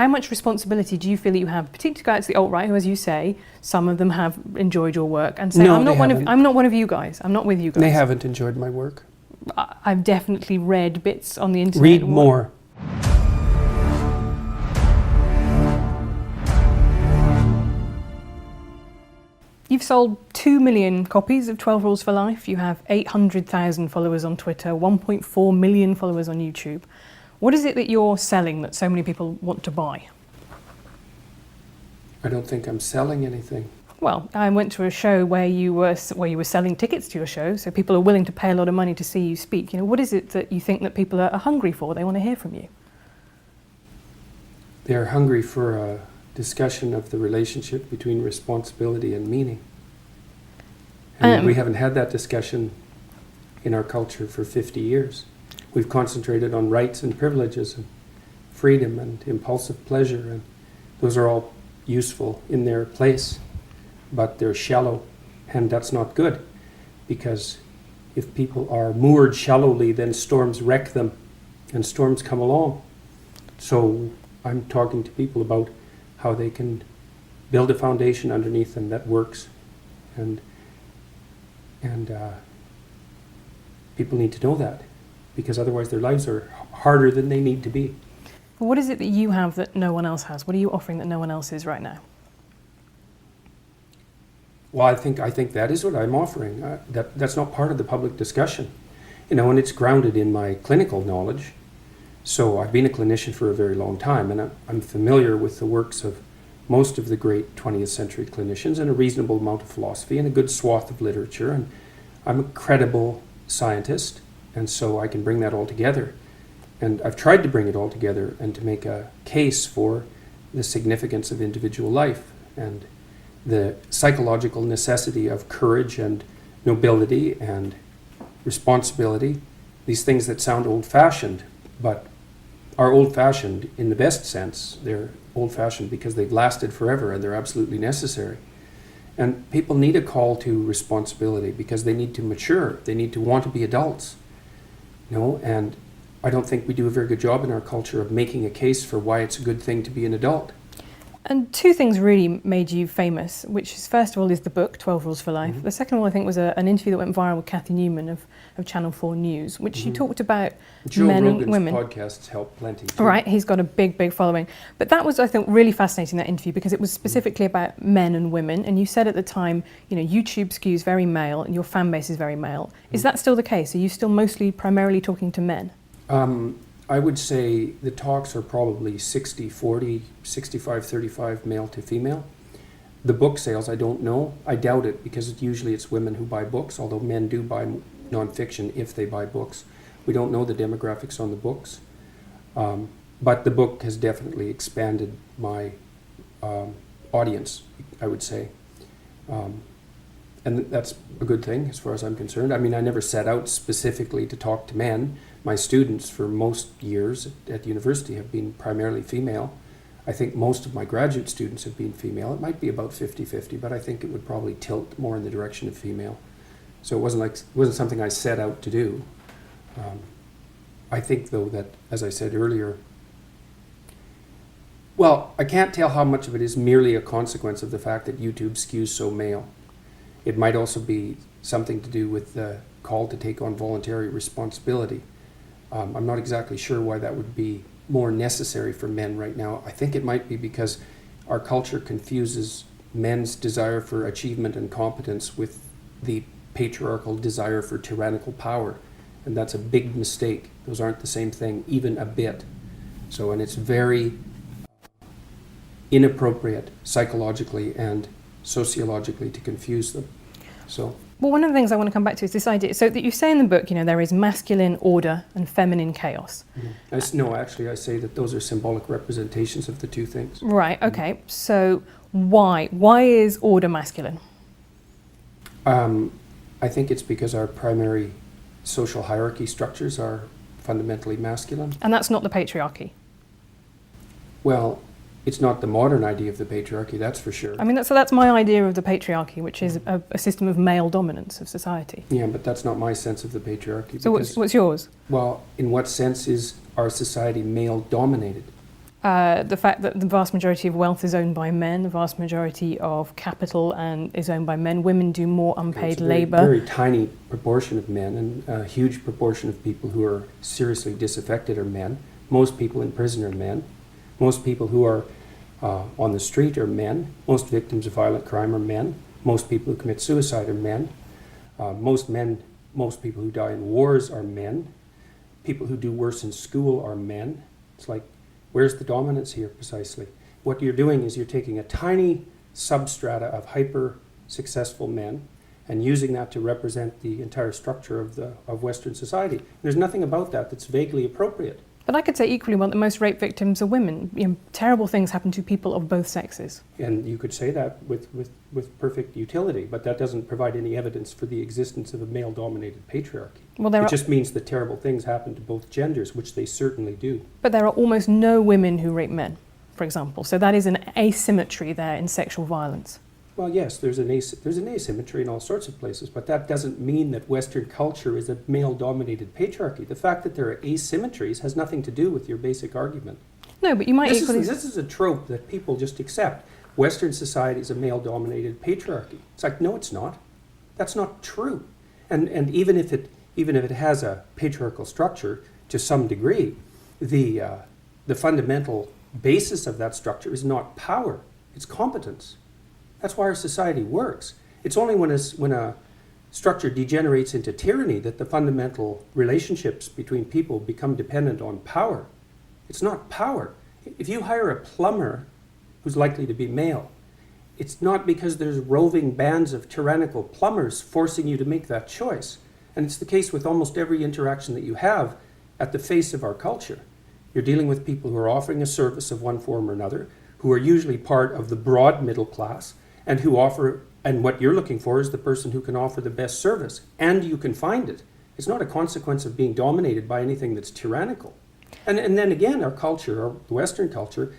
How much responsibility do you feel that you have, particularly guys, the alt-right, who, as you say, some of them have enjoyed your work, and say, No, I'm not one of you guys. I'm not with you guys. They haven't enjoyed my work. I've definitely read bits on the internet. Read more. You've sold 2 million copies of 12 Rules for Life. You have 800,000 followers on Twitter, 1.4 million followers on YouTube. What is it that you're selling that so many people want to buy? I don't think I'm selling anything. Well, I went to a show where you were selling tickets to your show, so people are willing to pay a lot of money to see you speak. You know, what is it that you think that people are hungry for? They want to hear from you. They're hungry for a discussion of the relationship between responsibility and meaning. And we haven't had that discussion in our culture for 50 years. We've concentrated on rights and privileges and freedom and impulsive pleasure, and those are all useful in their place, but they're shallow, and that's not good, because if people are moored shallowly, then storms wreck them, and storms come along. So I'm talking to people about how they can build a foundation underneath them that works, and people need to know that, because otherwise their lives are harder than they need to be. What is it that you have that no one else has? What are you offering that no one else is right now? Well, I think that is what I'm offering. That's not part of the public discussion, you know, and it's grounded in my clinical knowledge. So I've been a clinician for a very long time, and I'm familiar with the works of most of the great 20th century clinicians, and a reasonable amount of philosophy and a good swath of literature, and I'm a credible scientist, and so I can bring that all together. And I've tried to bring it all together and to make a case for the significance of individual life and the psychological necessity of courage and nobility and responsibility, these things that sound old-fashioned, but are old-fashioned in the best sense. They're old-fashioned because they've lasted forever and they're absolutely necessary. And people need a call to responsibility because they need to mature. They need to want to be adults. You know, and I don't think we do a very good job in our culture of making a case for why it's a good thing to be an adult. And two things really made you famous, which is, first of all, is the book, 12 Rules for Life. Mm-hmm. The second one, I think, was an interview that went viral with Kathy Newman of Channel 4 News, which you talked about men and women. Joe Rogan's podcasts help plenty too. Right, he's got a big, big following. But that was, I think, really fascinating, that interview, because it was specifically about men and women. And you said at the time, you know, YouTube skews very male and your fan base is very male. Is that still the case? Are you still primarily talking to men? I would say the talks are probably 60-40, 65-35 male to female. The book sales, I don't know. I doubt it, because usually it's women who buy books, although men do buy nonfiction if they buy books. We don't know the demographics on the books. But the book has definitely expanded my audience, I would say. And that's a good thing as far as I'm concerned. I mean, I never set out specifically to talk to men. My students for most years at university have been primarily female. I think most of my graduate students have been female. It might be about 50-50, but I think it would probably tilt more in the direction of female. So it wasn't something I set out to do. I think, though, that, as I said earlier, well, I can't tell how much of it is merely a consequence of the fact that YouTube skews so male. It might also be something to do with the call to take on voluntary responsibility. I'm not exactly sure why that would be more necessary for men right now. I think it might be because our culture confuses men's desire for achievement and competence with the patriarchal desire for tyrannical power. And that's a big mistake. Those aren't the same thing, even a bit. So, and it's very inappropriate psychologically and sociologically to confuse them. So. Well, one of the things I want to come back to is this idea. So that you say in the book, you know, there is masculine order and feminine chaos. Mm-hmm. No, actually, I say that those are symbolic representations of the two things. Right. Okay. Mm-hmm. So why is order masculine? I think it's because our primary social hierarchy structures are fundamentally masculine. And that's not the patriarchy? Well, it's not the modern idea of the patriarchy, that's for sure. I mean, that's my idea of the patriarchy, which is a system of male dominance of society. Yeah, but that's not my sense of the patriarchy. So what's yours? Well, in what sense is our society male-dominated? The fact that the vast majority of wealth is owned by men, the vast majority of capital is owned by men. Women do more unpaid It's a very, labour. very tiny proportion of men, and a huge proportion of people who are seriously disaffected are men. Most people in prison are men. Most people who are on the street are men. Most victims of violent crime are men. Most people who commit suicide are men. Most people who die in wars are men. People who do worse in school are men. It's like, where's the dominance here precisely? What you're doing is you're taking a tiny substrata of hyper-successful men and using that to represent the entire structure of Western society. There's nothing about that that's vaguely appropriate. But I could say equally well that most rape victims are women. You know, terrible things happen to people of both sexes. And you could say that with perfect utility, but that doesn't provide any evidence for the existence of a male-dominated patriarchy. Well, it just means that terrible things happen to both genders, which they certainly do. But there are almost no women who rape men, for example. So that is an asymmetry there in sexual violence. Well, yes, there's an asymmetry in all sorts of places, but that doesn't mean that Western culture is a male-dominated patriarchy. The fact that there are asymmetries has nothing to do with your basic argument. No, but you might This equally... is a trope that people just accept. Western society is a male-dominated patriarchy. It's like, no, it's not. That's not true. And even if it has a patriarchal structure to some degree, the fundamental basis of that structure is not power, it's competence. That's why our society works. It's only when a structure degenerates into tyranny that the fundamental relationships between people become dependent on power. It's not power. If you hire a plumber who's likely to be male, it's not because there's roving bands of tyrannical plumbers forcing you to make that choice. And it's the case with almost every interaction that you have at the face of our culture. You're dealing with people who are offering a service of one form or another, who are usually part of the broad middle class, and what you're looking for is the person who can offer the best service, and you can find it. It's not a consequence of being dominated by anything that's tyrannical. And then again, our culture, our Western culture,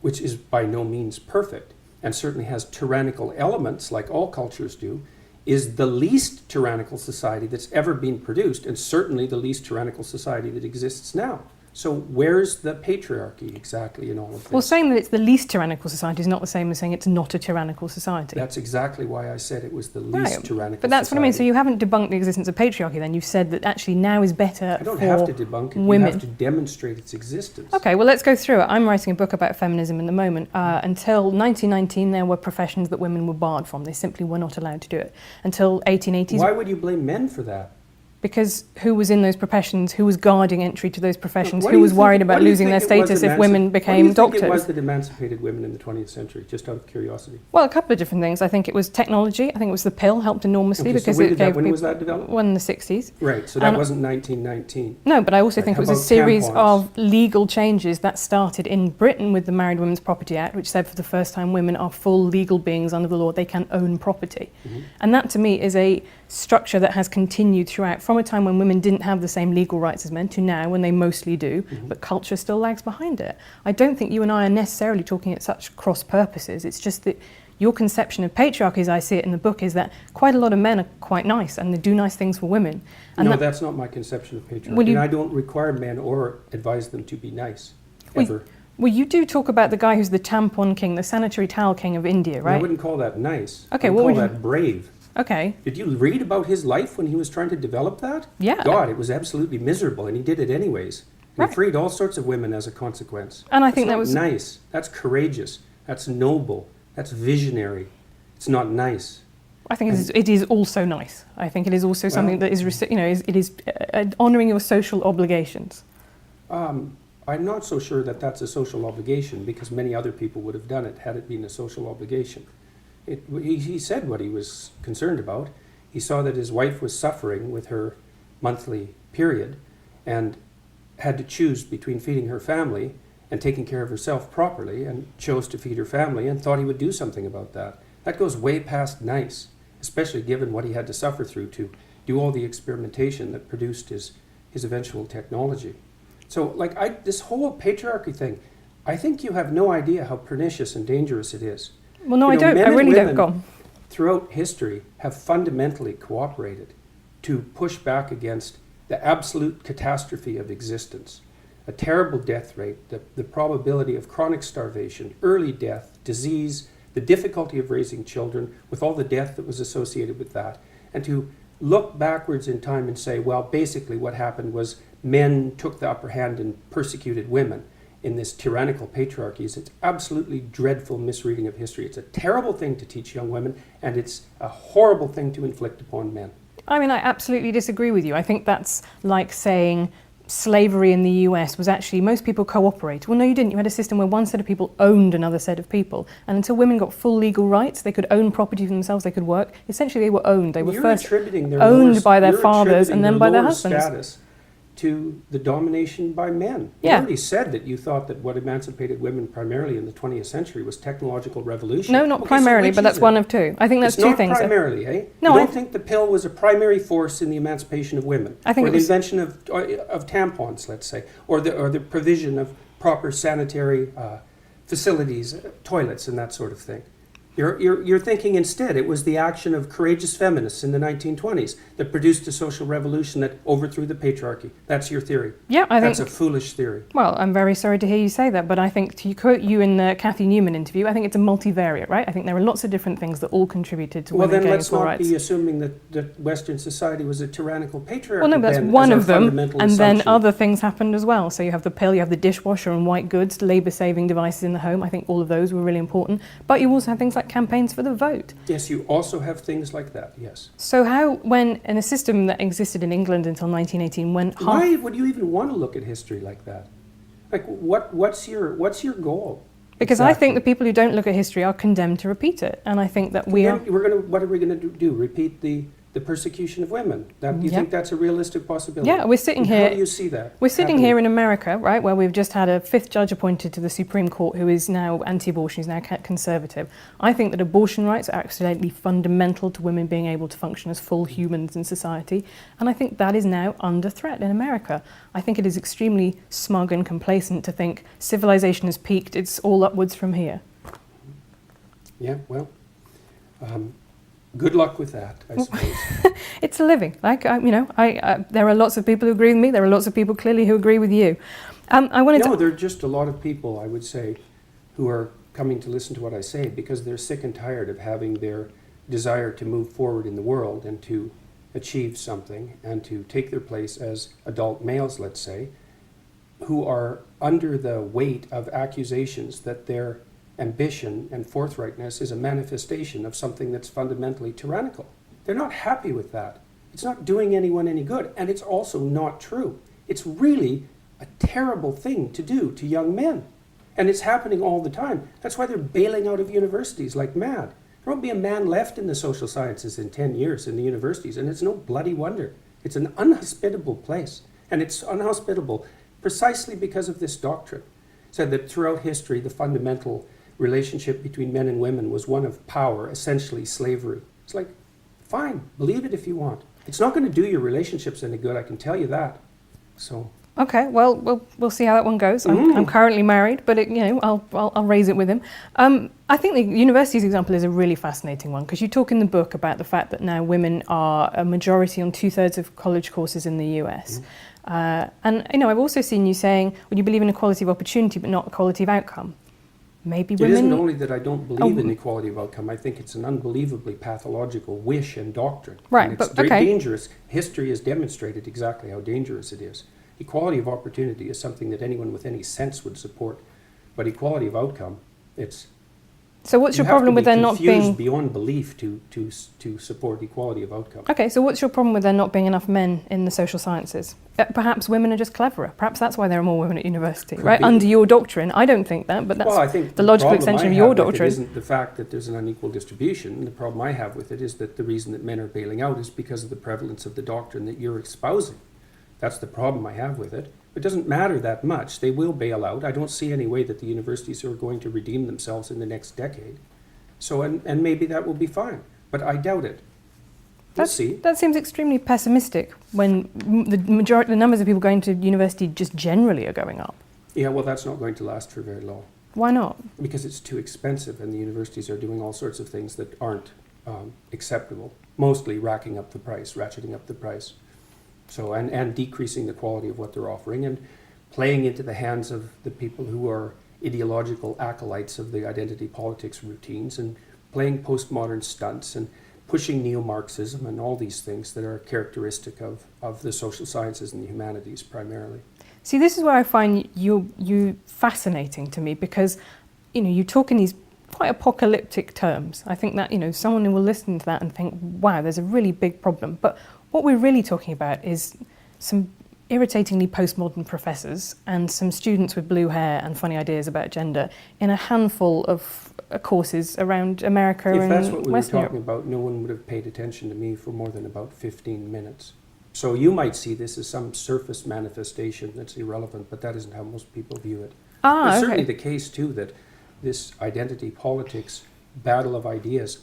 which is by no means perfect, and certainly has tyrannical elements, like all cultures do, is the least tyrannical society that's ever been produced, and certainly the least tyrannical society that exists now. So where's the patriarchy exactly in all of this? Well, saying that it's the least tyrannical society is not the same as saying it's not a tyrannical society. That's exactly why I said it was the least tyrannical But that's society. what I mean. So you haven't debunked the existence of patriarchy then. You've said that actually now is better I don't for have to debunk it. women. You have to demonstrate its existence. Okay, well, let's go through it. I'm writing a book about feminism in the moment. Until 1919, there were professions that women were barred from. They simply were not allowed to do it. Until 1880s... Why would you blame men for that? Because who was in those professions, who was guarding entry to those professions, who was worried about losing their status if women became doctors? What do you think it was that emancipated women in the 20th century, just out of curiosity? Well, a couple of different things. I think it was technology. I think it was the pill helped enormously because it gave when was that developed? Well, in the 60s. Right, so that wasn't 1919. No, but I also think it was a series tampons? of legal changes that started in Britain with the Married Women's Property Act, which said for the first time women are full legal beings under the law. They can own property. Mm-hmm. And that, to me, is a structure that has continued throughout, from a time when women didn't have the same legal rights as men to now when they mostly do, but culture still lags behind it. I don't think you and I are necessarily talking at such cross purposes. It's just that your conception of patriarchy, as I see it in the book, is that quite a lot of men are quite nice and they do nice things for women. And no, that's not my conception of patriarchy. And I don't require men or advise them to be nice, ever. Well, you do talk about the guy who's the tampon king, the sanitary towel king of India, right? I wouldn't call that nice. Okay, I would call that brave. Okay. Did you read about his life when he was trying to develop that? Yeah. God, it was absolutely miserable, and he did it anyways. And he freed all sorts of women as a consequence. And I think that was nice. That's courageous. That's noble. That's visionary. It's not nice. I think it is also nice. I think it is also something that is, it is honouring your social obligations. I'm not so sure that that's a social obligation, because many other people would have done it had it been a social obligation. He said what he was concerned about. He saw that his wife was suffering with her monthly period and had to choose between feeding her family and taking care of herself properly, and chose to feed her family and thought he would do something about that. That goes way past nice, especially given what he had to suffer through to do all the experimentation that produced his eventual technology. So this whole patriarchy thing, I think you have no idea how pernicious and dangerous it is. Well, no, I don't. I really don't. Go on. Throughout history have fundamentally cooperated to push back against the absolute catastrophe of existence. a terrible death rate, the probability of chronic starvation, early death, disease, the difficulty of raising children with all the death that was associated with that, and to look backwards in time and say, well, basically what happened was men took the upper hand and persecuted women in this tyrannical patriarchy is it's absolutely dreadful misreading of history. It's a terrible thing to teach young women, and it's a horrible thing to inflict upon men. I mean, I absolutely disagree with you. I think that's like saying slavery in the US was actually, most people cooperated. Well, no, you didn't. You had a system where one set of people owned another set of people. And until women got full legal rights, they could own property for themselves, they could work. Essentially, they were owned. They were first owned by their fathers and then by their husbands. Status to the domination by men. Yeah. You already said that you thought that what emancipated women primarily in the 20th century was technological revolution. No, not primarily, but that's one of two. I think that's two things. It's not primarily, eh? No, you don't think the pill was a primary force in the emancipation of women? I think or the invention of tampons, let's say, or the provision of proper sanitary facilities, toilets, and that sort of thing. You're thinking instead it was the action of courageous feminists in the 1920s that produced a social revolution that overthrew the patriarchy. That's your theory. Yeah, I think that's a foolish theory. Well, I'm very sorry to hear you say that, but I think, to quote you in the Cathy Newman interview, I think it's a multivariate, right? I think there are lots of different things that all contributed to women gaining full rights. Well, then let's not be assuming that Western society was a tyrannical patriarchy. Well, no, but that's one of them, and then other things happened as well. So you have the pill, you have the dishwasher and white goods, labour-saving devices in the home. I think all of those were really important. But you also have things like campaigns for the vote. Yes, you also have things like that, yes. So how, when in a system that existed in England until 1918, when why would you even want to look at history like that? Like, what's your goal? Because exactly. I think the people who don't look at history are condemned to repeat it, and I think that what are we going to do? Repeat the persecution of women? Do you think that's a realistic possibility? Yeah, we're sitting here. How do you see that? We're sitting here in America, right, where we've just had a 5th judge appointed to the Supreme Court who is now anti-abortion, is now conservative. I think that abortion rights are absolutely fundamental to women being able to function as full humans in society, and I think that is now under threat in America. I think it is extremely smug and complacent to think civilization has peaked, it's all upwards from here. Yeah, well, good luck with that, I suppose. It's a living. There are lots of people who agree with me. There are lots of people clearly who agree with you. There are just a lot of people, I would say, who are coming to listen to what I say because they're sick and tired of having their desire to move forward in the world and to achieve something and to take their place as adult males, let's say, who are under the weight of accusations that their ambition and forthrightness is a manifestation of something that's fundamentally tyrannical. They're not happy with that. It's not doing anyone any good, and it's also not true. It's really a terrible thing to do to young men, and it's happening all the time. That's why they're bailing out of universities like mad. There won't be a man left in the social sciences in 10 years in the universities, and it's no bloody wonder. It's an unhospitable place, and it's unhospitable precisely because of this doctrine. It said that throughout history, the fundamental relationship between men and women was one of power, essentially slavery. It's like, fine, believe it if you want. It's not going to do your relationships any good, I can tell you that. So. Okay, well, we'll see how that one goes. I'm currently married, but I'll raise it with him. I think the universities example is a really fascinating one because you talk in the book about the fact that now women are a majority on 2/3 of college courses in the US. And I've also seen you saying, well, you believe in equality of opportunity, but not equality of outcome. Maybe women. It isn't only that I don't believe in equality of outcome. I think it's an unbelievably pathological wish and doctrine. Right, and it's very dangerous. History has demonstrated exactly how dangerous it is. Equality of opportunity is something that anyone with any sense would support, but equality of outcome, it's. So what's your problem with there not being beyond belief to support equality of outcome? Okay, so what's your problem with there not being enough men in the social sciences? Perhaps women are just cleverer. Perhaps that's why there are more women at university, right? Under your doctrine, I don't think that, but that's I think the logical extension of your doctrine. It isn't the fact that there's an unequal distribution. The problem I have with it is that the reason that men are bailing out is because of the prevalence of the doctrine that you're espousing. That's the problem I have with it. It doesn't matter that much. They will bail out. I don't see any way that the universities are going to redeem themselves in the next decade. So, and maybe that will be fine, but I doubt it. We'll see. That seems extremely pessimistic when the numbers of people going to university just generally are going up. Yeah, well, that's not going to last for very long. Why not? Because it's too expensive, and the universities are doing all sorts of things that aren't acceptable, mostly ratcheting up the price. So, and decreasing the quality of what they're offering. And playing into the hands of the people who are ideological acolytes of the identity politics routines and playing postmodern stunts and pushing neo-Marxism and all these things that are characteristic of the social sciences and the humanities primarily. See, this is where I find you fascinating to me, because you talk in these quite apocalyptic terms. I think that someone will listen to that and think, wow, there's a really big problem. But what we're really talking about is some irritatingly postmodern professors and some students with blue hair and funny ideas about gender in a handful of courses around America and Western Europe. If that's what we were talking about, no one would have paid attention to me for more than about 15 minutes. So you might see this as some surface manifestation that's irrelevant, but that isn't how most people view it. It's certainly the case, too, that this identity politics battle of ideas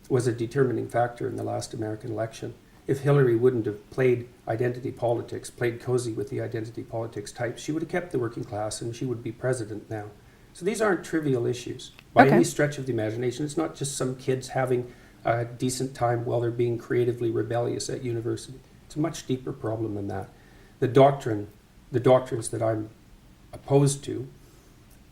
was a determining factor in the last American election. If Hillary wouldn't have played identity politics, played cozy with the identity politics types, she would have kept the working class and she would be president now. So these aren't trivial issues by any stretch of the imagination. It's not just some kids having a decent time while they're being creatively rebellious at university. It's a much deeper problem than that. The doctrines that I'm opposed to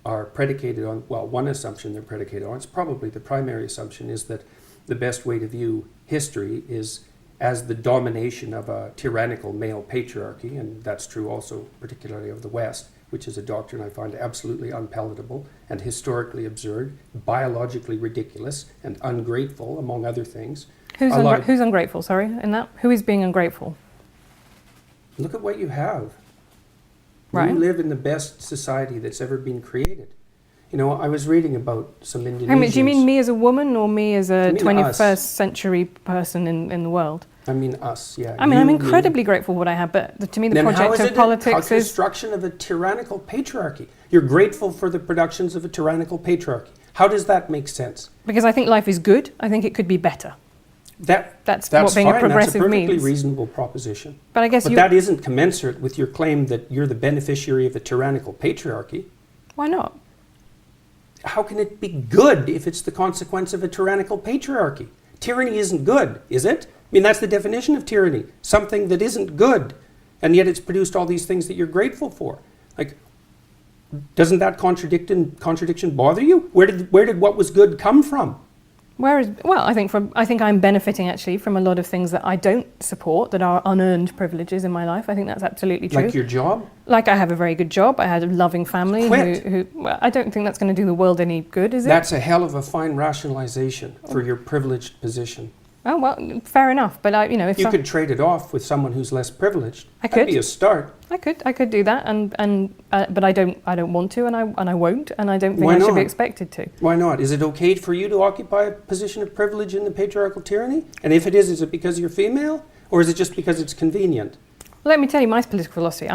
are predicated on, well, one assumption they're predicated on, it's probably the primary assumption, is that the best way to view history is as the domination of a tyrannical male patriarchy, and that's true also particularly of the West, which is a doctrine I find absolutely unpalatable and historically absurd, biologically ridiculous and ungrateful, among other things. Who's ungrateful, sorry, in that? Who is being ungrateful? Look at what you have. Right. You live in the best society that's ever been created. I was reading about some Indonesians. I mean, do you mean me as a woman or me as a 21st century person in the world? I mean us, yeah. I mean, I'm incredibly grateful for what I have, but to me the project of politics is... a construction of a tyrannical patriarchy? You're grateful for the productions of a tyrannical patriarchy. How does that make sense? Because I think life is good. I think it could be better. That's what being fine. a progressive means. That's a perfectly reasonable proposition. But I guess that isn't commensurate with your claim that you're the beneficiary of a tyrannical patriarchy. Why not? How can it be good if it's the consequence of a tyrannical patriarchy? Tyranny isn't good, is it? I mean, that's the definition of tyranny. Something that isn't good, and yet it's produced all these things that you're grateful for. Like, doesn't that contradiction bother you? Where did what was good come from? I think I'm benefiting actually from a lot of things that I don't support, that are unearned privileges in my life. I think that's absolutely true. Like your job? Like I have a very good job. I had a loving family. Well, I don't think that's going to do the world any good, is it? That's a hell of a fine rationalization for your privileged position. Oh, well, fair enough. But if you could trade it off with someone who's less privileged. I could. That'd be a start. I could do that, but I don't want to, and I won't, and I don't think I should be expected to. Why not? Is it okay for you to occupy a position of privilege in the patriarchal tyranny? And if it is it because you're female, or is it just because it's convenient? Well, let me tell you my political philosophy.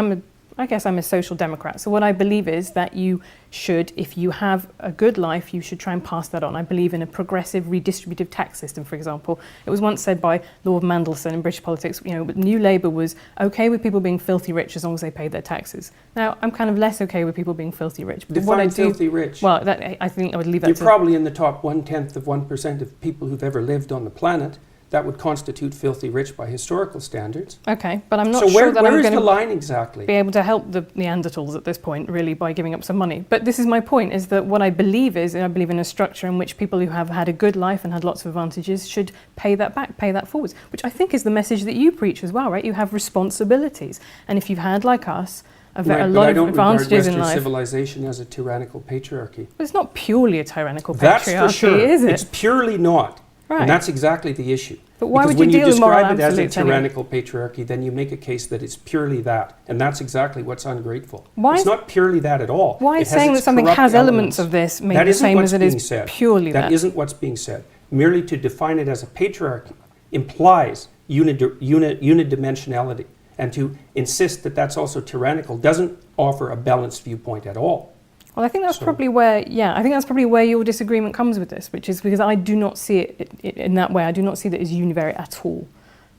I guess I'm a social democrat. So what I believe is that you should, if you have a good life, you should try and pass that on. I believe in a progressive redistributive tax system, for example. It was once said by Lord Mandelson in British politics, New Labour was okay with people being filthy rich as long as they paid their taxes. Now, I'm kind of less okay with people being filthy rich. But Define filthy rich. Well, I think I would leave that You're probably in the top 0.1% of people who've ever lived on the planet. That would constitute filthy rich by historical standards. Okay, but I'm not sure that I'm going going the line exactly? Be able to help the Neanderthals at this point, really, by giving up some money. But this is my point, is that what I believe is, I believe in a structure in which people who have had a good life and had lots of advantages should pay that back, pay that forwards, which I think is the message that you preach as well, right? You have responsibilities. And if you've had, like us, a lot of advantages in life. Civilization as a tyrannical patriarchy. But it's not purely a tyrannical patriarchy, That's for sure. Is it? It's purely not. Right. And that's exactly the issue. But why because would you deal with moral when you describe it as a anyway? tyrannical patriarchy, then you make a case that it's purely that. And that's exactly what's ungrateful. Why it's not purely that at all. Why is saying that something has elements of this maybe the same as it is purely that? That isn't what's being said. Merely to define it as a patriarchy implies unidimensionality. And to insist that that's also tyrannical doesn't offer a balanced viewpoint at all. Well, I think that's probably where your disagreement comes with this, which is because I do not see it in that way. I do not see that as univariate at all.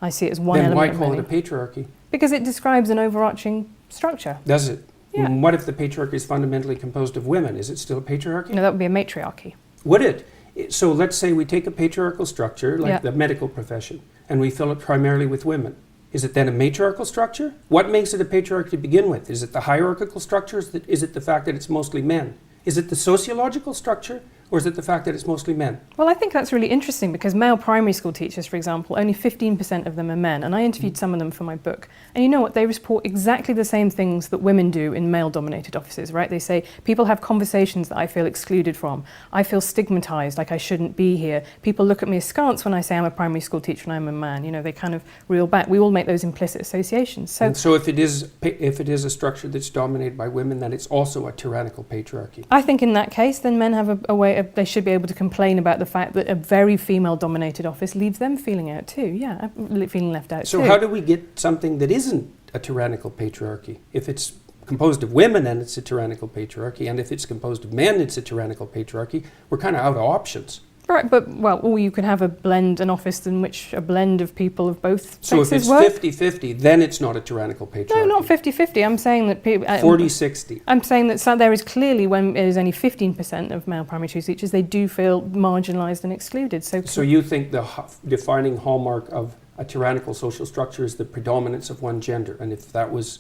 I see it as one element. Then why call it a patriarchy? Because it describes an overarching structure. Does it? Yeah. What if the patriarchy is fundamentally composed of women? Is it still a patriarchy? No, that would be a matriarchy. Would it? So let's say we take a patriarchal structure, like the medical profession, and we fill it primarily with women. Is it then a matriarchal structure? What makes it a patriarchy to begin with? Is it the hierarchical structure? Is it the fact that it's mostly men? Is it the sociological structure? Or is it the fact that it's mostly men? Well, I think that's really interesting because male primary school teachers, for example, only 15% of them are men. And I interviewed some of them for my book. And you know what? They report exactly the same things that women do in male-dominated offices, right? They say, people have conversations that I feel excluded from. I feel stigmatized, like I shouldn't be here. People look at me askance when I say I'm a primary school teacher and I'm a man. You know, they kind of reel back. We all make those implicit associations. So if it is a structure that's dominated by women, then it's also a tyrannical patriarchy. I think in that case, then men have a way of, they should be able to complain about the fact that a very female-dominated office leaves them feeling out too. Yeah, feeling left out too. So how do we get something that isn't a tyrannical patriarchy? If it's composed of women, then it's a tyrannical patriarchy, and if it's composed of men, it's a tyrannical patriarchy. We're kind of out of options. Right, but, well, or you could have an office in which a blend of people of both So sexes if work. it's 50-50, then it's not a tyrannical patriarchy. No, not 50-50. I'm saying that people... 40-60. I'm saying that there is clearly, when there's only 15% of male primary school teachers, they do feel marginalised and excluded. So you think the defining hallmark of a tyrannical social structure is the predominance of one gender, and if that was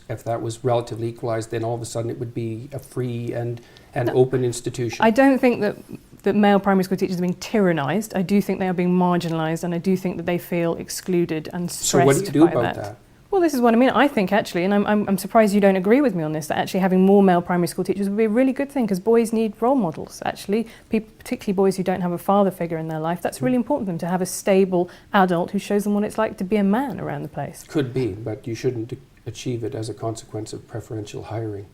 relatively equalised, then all of a sudden it would be a free and open institution. I don't think that male primary school teachers are being tyrannised. I do think they are being marginalised, and I do think that they feel excluded and stressed by that. So what do you do about that? Well, this is what I mean. I think actually, and I'm surprised you don't agree with me on this, that actually having more male primary school teachers would be a really good thing, because boys need role models, actually, particularly boys who don't have a father figure in their life. That's really important for them to have a stable adult who shows them what it's like to be a man around the place. Could be, but you shouldn't achieve it as a consequence of preferential hiring.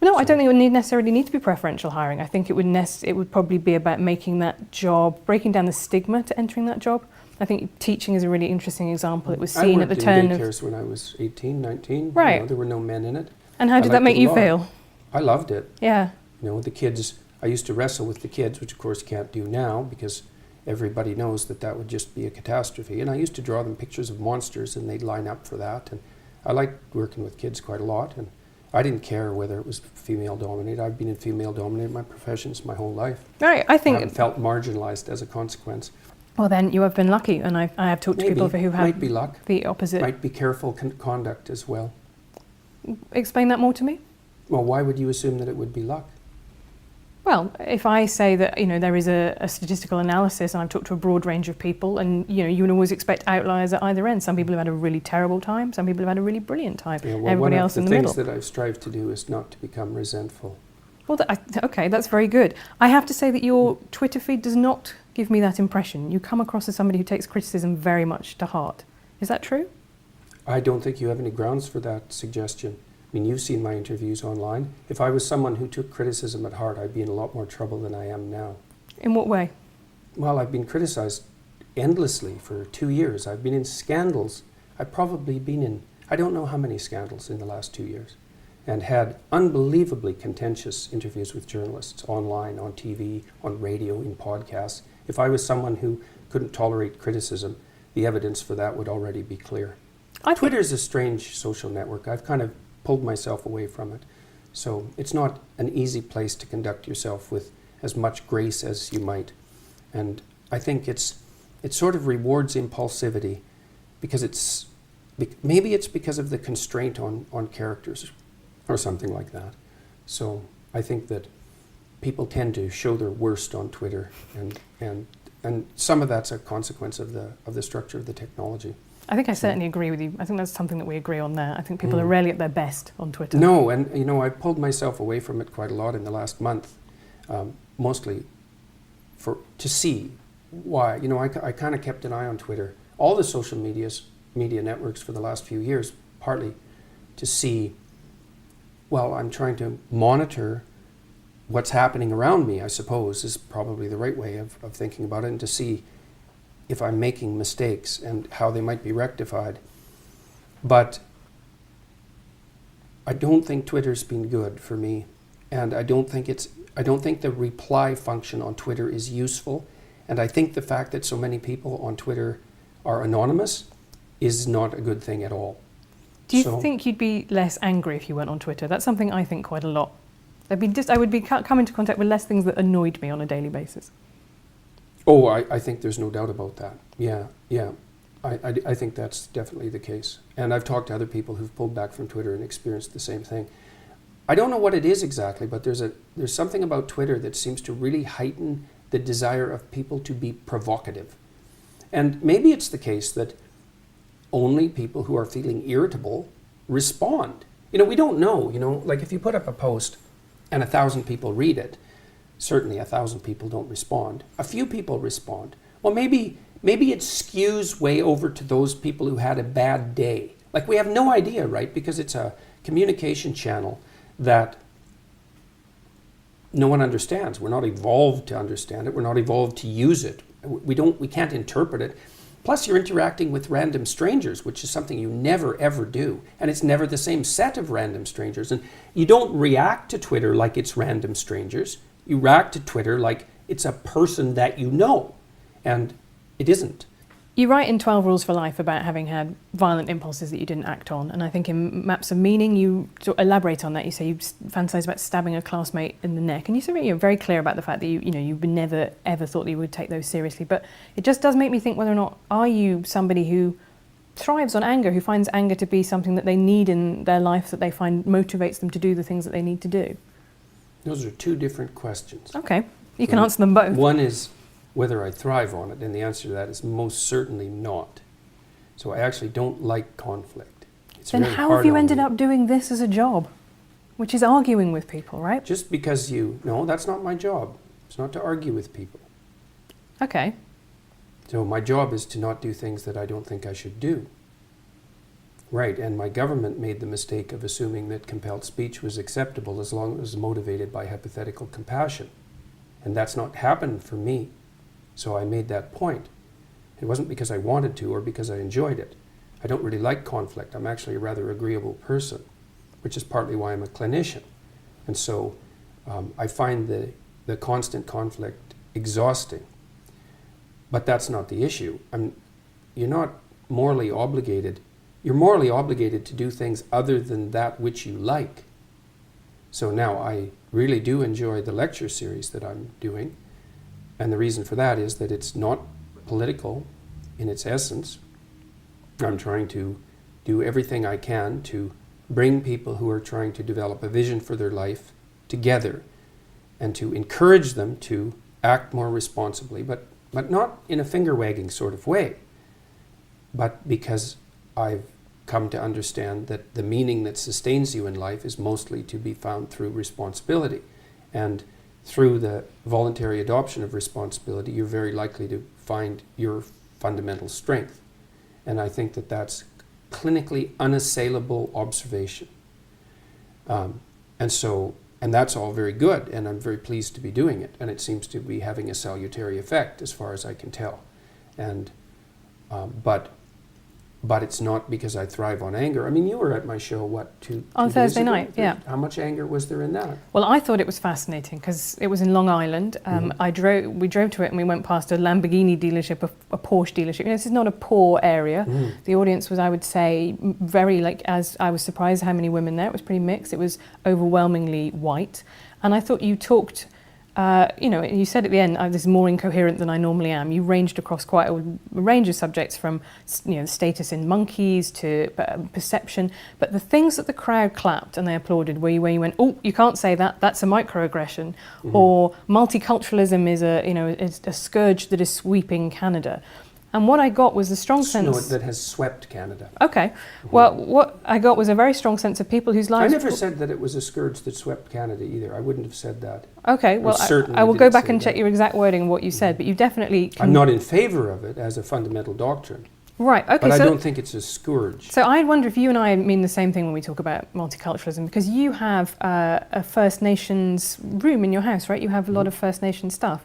No, I don't think it would necessarily need to be preferential hiring. I think it would probably be about making that job, breaking down the stigma to entering that job. I think teaching is a really interesting example. It was seen at the turn of... I worked in daycares when I was 18, 19. Right. You know, there were no men in it. And how did that make you feel? I loved it. Yeah. You know, the kids, I used to wrestle with the kids, which of course you can't do now because everybody knows that would just be a catastrophe. And I used to draw them pictures of monsters and they'd line up for that. And I liked working with kids quite a lot. And I didn't care whether it was female-dominated. I've been in female-dominated my professions my whole life. Right, I think... I haven't felt marginalised as a consequence. Well, then you have been lucky, and I have talked to people who have might be luck. The opposite. Might be careful conduct as well. Explain that more to me. Well, why would you assume that it would be luck? Well, if I say that, you know, there is a statistical analysis, and I've talked to a broad range of people, and, you know, you would always expect outliers at either end. Some people have had a really terrible time, some people have had a really brilliant time, Yeah, well, everybody else in the middle. one of the things that I've strived to do is not to become resentful. Well, okay, that's very good. I have to say that your Twitter feed does not give me that impression. You come across as somebody who takes criticism very much to heart. Is that true? I don't think you have any grounds for that suggestion. I mean, you've seen my interviews online. If I was someone who took criticism at heart, I'd be in a lot more trouble than I am now. In what way? Well, I've been criticized endlessly for 2 years. I've been in scandals. I've probably been in, I don't know how many scandals in the last 2 years, and had unbelievably contentious interviews with journalists online, on TV, on radio, in podcasts. If I was someone who couldn't tolerate criticism, the evidence for that would already be clear. Twitter's a strange social network. I've kind of pulled myself away from it. So it's not an easy place to conduct yourself with as much grace as you might. And I think it sort of rewards impulsivity because maybe it's because of the constraint on characters or something like that. So I think that people tend to show their worst on Twitter, and some of that's a consequence of the structure of the technology. I think I certainly agree with you. I think that's something that we agree on there. I think people are rarely at their best on Twitter. No, and you know, I pulled myself away from it quite a lot in the last month, mostly to see why. You know, I kind of kept an eye on Twitter, all the social media networks for the last few years, partly to see, well, I'm trying to monitor what's happening around me, I suppose, is probably the right way of thinking about it, and to see if I'm making mistakes and how they might be rectified. But I don't think Twitter's been good for me, and I don't think the reply function on Twitter is useful, and I think the fact that so many people on Twitter are anonymous is not a good thing at all. Do you think you'd be less angry if you went on Twitter? That's something I think quite a lot. I would come into contact with less things that annoyed me on a daily basis. Oh, I think there's no doubt about that. Yeah. I think that's definitely the case. And I've talked to other people who've pulled back from Twitter and experienced the same thing. I don't know what it is exactly, but there's something about Twitter that seems to really heighten the desire of people to be provocative. And maybe it's the case that only people who are feeling irritable respond. We don't know, like if you put up a post and 1,000 people read it, certainly 1,000 people don't respond. A few people respond. Well, maybe it skews way over to those people who had a bad day. Like, we have no idea, right? Because it's a communication channel that no one understands. We're not evolved to understand it. We're not evolved to use it. We can't interpret it. Plus, you're interacting with random strangers, which is something you never, ever do. And it's never the same set of random strangers. And you don't react to Twitter like it's random strangers. You react to Twitter like it's a person that you know. And it isn't. You write in 12 Rules for Life about having had violent impulses that you didn't act on. And I think in Maps of Meaning, you elaborate on that. You say you fantasize about stabbing a classmate in the neck. And you're very clear about the fact that you never, ever thought that you would take those seriously. But it just does make me think whether or not, are you somebody who thrives on anger, who finds anger to be something that they need in their life, that they find motivates them to do the things that they need to do? Those are two different questions. Okay. You can answer them both. One is whether I thrive on it, and the answer to that is most certainly not. So I actually don't like conflict. Then how have you ended up doing this as a job, which is arguing with people, right? Just because no, that's not my job. It's not to argue with people. Okay. So my job is to not do things that I don't think I should do. Right, and my government made the mistake of assuming that compelled speech was acceptable as long as it was motivated by hypothetical compassion. And that's not happened for me. So I made that point. It wasn't because I wanted to or because I enjoyed it. I don't really like conflict. I'm actually a rather agreeable person, which is partly why I'm a clinician. And so I find the constant conflict exhausting. But that's not the issue. You're not morally obligated. You're morally obligated to do things other than that which you like. So now I really do enjoy the lecture series that I'm doing. And the reason for that is that it's not political in its essence. I'm trying to do everything I can to bring people who are trying to develop a vision for their life together and to encourage them to act more responsibly, but not in a finger-wagging sort of way, but because I've come to understand that the meaning that sustains you in life is mostly to be found through responsibility. And through the voluntary adoption of responsibility, you're very likely to find your fundamental strength. And I think that that's clinically unassailable observation. And that's all very good, and I'm very pleased to be doing it. And it seems to be having a salutary effect as far as I can tell. And but it's not because I thrive on anger. I mean, you were at my show, two on days Thursday ago? night, yeah. How much anger was there in that? Well, I thought it was fascinating because it was in Long Island. We drove to it and we went past a Lamborghini dealership, a Porsche dealership. This is not a poor area. The audience was, I would say, very, as I was surprised how many women there. It was pretty mixed. It was overwhelmingly white. And I thought you talked, you said at the end, this is more incoherent than I normally am. You ranged across quite a range of subjects from, status in monkeys to perception. But the things that the crowd clapped and they applauded where you went, oh, you can't say that, that's a microaggression. Or multiculturalism is a scourge that is sweeping Canada. And what I got was a strong sense... No, that has swept Canada. Okay. Well, what I got was a very strong sense of people whose lives... I never said that it was a scourge that swept Canada either. I wouldn't have said that. Okay, well, I will go back and check your exact wording of what you said, but you definitely... I'm not in favour of it as a fundamental doctrine. Right, okay. But I don't think it's a scourge. So I wonder if you and I mean the same thing when we talk about multiculturalism, because you have a First Nations room in your house, right? You have a lot of First Nations stuff.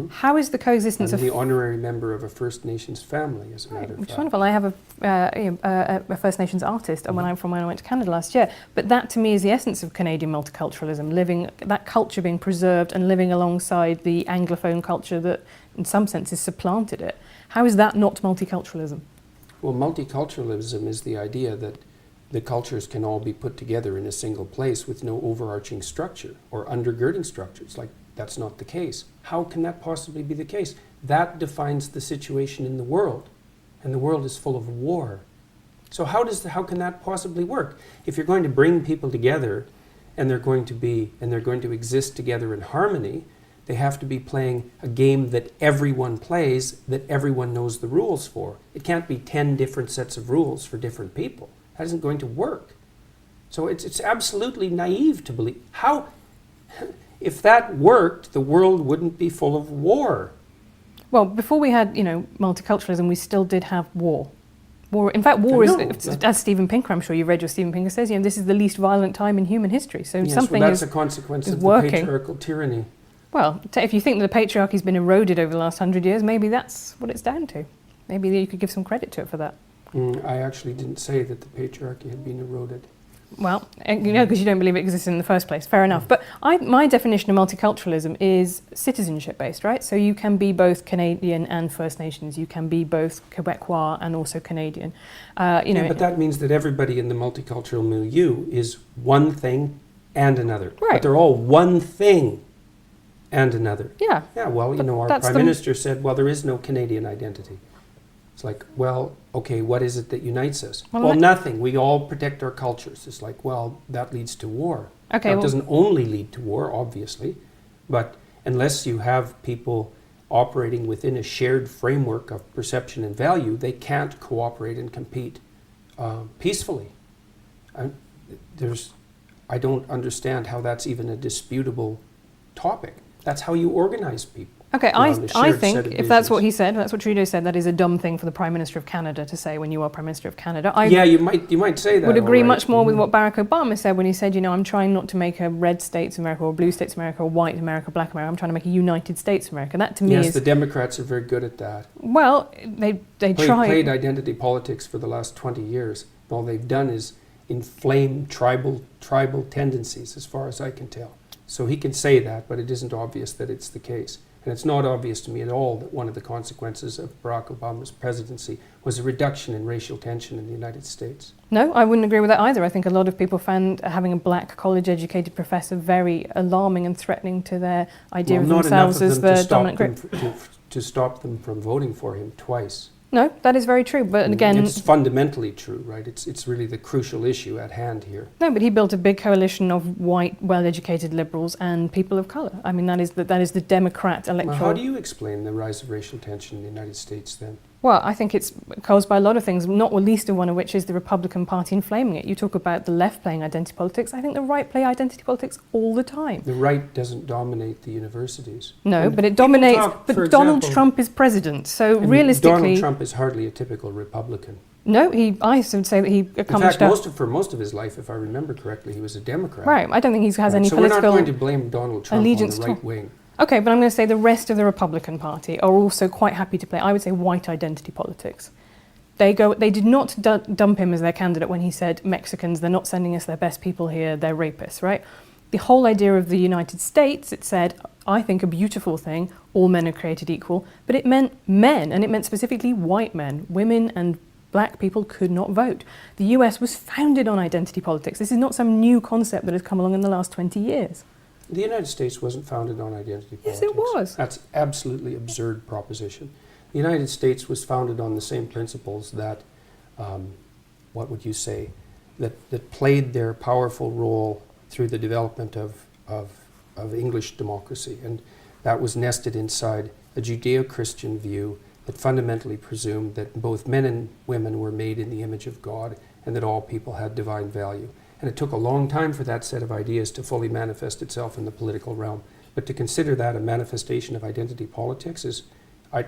How is the coexistence I'm the honorary member of a First Nations family, as a matter of fact. Which is wonderful. I have a First Nations artist when I went to Canada last year. But that, to me, is the essence of Canadian multiculturalism, that culture being preserved and living alongside the Anglophone culture that, in some senses, supplanted it. How is that not multiculturalism? Well, multiculturalism is the idea that the cultures can all be put together in a single place with no overarching structure or undergirding structures. That's not the case. How can that possibly be the case? That defines the situation in the world. and the world is full of war. So how can that possibly work? If you're going to bring people together and they're going to exist together in harmony, they have to be playing a game that everyone plays, that everyone knows the rules for. It can't be 10 different sets of rules for different people. That isn't going to work. So it's absolutely naive to believe. How, if that worked, the world wouldn't be full of war. Well, before we had, multiculturalism, we still did have war. In fact, war is, as Steven Pinker, I'm sure you read what Steven Pinker says, this is the least violent time in human history. So yes, something well, that's is a consequence is of working. the patriarchal tyranny. Well, if you think that the patriarchy's been eroded over the last 100 years, maybe that's what it's down to. Maybe you could give some credit to it for that. I actually didn't say that the patriarchy had been eroded. Well, because you don't believe it exists in the first place. Fair enough. But my definition of multiculturalism is citizenship-based, right? So you can be both Canadian and First Nations. You can be both Quebecois and also Canadian. But that means that everybody in the multicultural milieu is one thing and another. Right. But they're all one thing and another. Yeah. Yeah, well, our Prime Minister said, well, there is no Canadian identity. It's like, well, okay, what is it that unites us? Well, nothing. We all protect our cultures. It's like, well, that leads to war. Okay. Now, it doesn't only lead to war, obviously, but unless you have people operating within a shared framework of perception and value, they can't cooperate and compete peacefully. I don't understand how that's even a disputable topic. That's how you organize people. Okay, I think if that's what he said, that's what Trudeau said, that is a dumb thing for the Prime Minister of Canada to say when you are Prime Minister of Canada. You might say that. Would agree right. much more with what Barack Obama said when he said, I'm trying not to make a red States America or blue States America or white America, black America. I'm trying to make a United States America. That to me is... Yes, the Democrats are very good at that. Well, they played identity politics for the last 20 years. All they've done is inflame tribal tendencies, as far as I can tell. So he can say that, but it isn't obvious that it's the case. And it's not obvious to me at all that one of the consequences of Barack Obama's presidency was a reduction in racial tension in the United States. No, I wouldn't agree with that either. I think a lot of people found having a black college-educated professor very alarming and threatening to their idea of themselves as the dominant group. To stop them from voting for him twice. No, that is very true, but again... It's fundamentally true, right? It's really the crucial issue at hand here. No, but he built a big coalition of white, well-educated liberals and people of colour. I mean, that is the Democrat electoral... Well, how do you explain the rise of racial tension in the United States then? Well, I think it's caused by a lot of things, not least of one of which is the Republican Party inflaming it. You talk about the left playing identity politics. I think the right play identity politics all the time. The right doesn't dominate the universities. No, but it dominates... But Donald Trump is president, so realistically... Donald Trump is hardly a typical Republican. No, I would say that he accomplished... In fact, for most of his life, if I remember correctly, he was a Democrat. Right, I don't think he has any political... So we're not going to blame Donald Trump on the right wing. Okay, but I'm going to say the rest of the Republican Party are also quite happy to play, I would say, white identity politics. They did not dump him as their candidate when he said, Mexicans, they're not sending us their best people here, they're rapists, right? The whole idea of the United States, it said, I think a beautiful thing, all men are created equal, but it meant men, and it meant specifically white men. Women and black people could not vote. The US was founded on identity politics. This is not some new concept that has come along in the last 20 years. The United States wasn't founded on identity politics. Yes, it was. That's absolutely absurd proposition. The United States was founded on the same principles that, what would you say, that played their powerful role through the development of English democracy. And that was nested inside a Judeo-Christian view that fundamentally presumed that both men and women were made in the image of God and that all people had divine value. And it took a long time for that set of ideas to fully manifest itself in the political realm. But to consider that a manifestation of identity politics is, I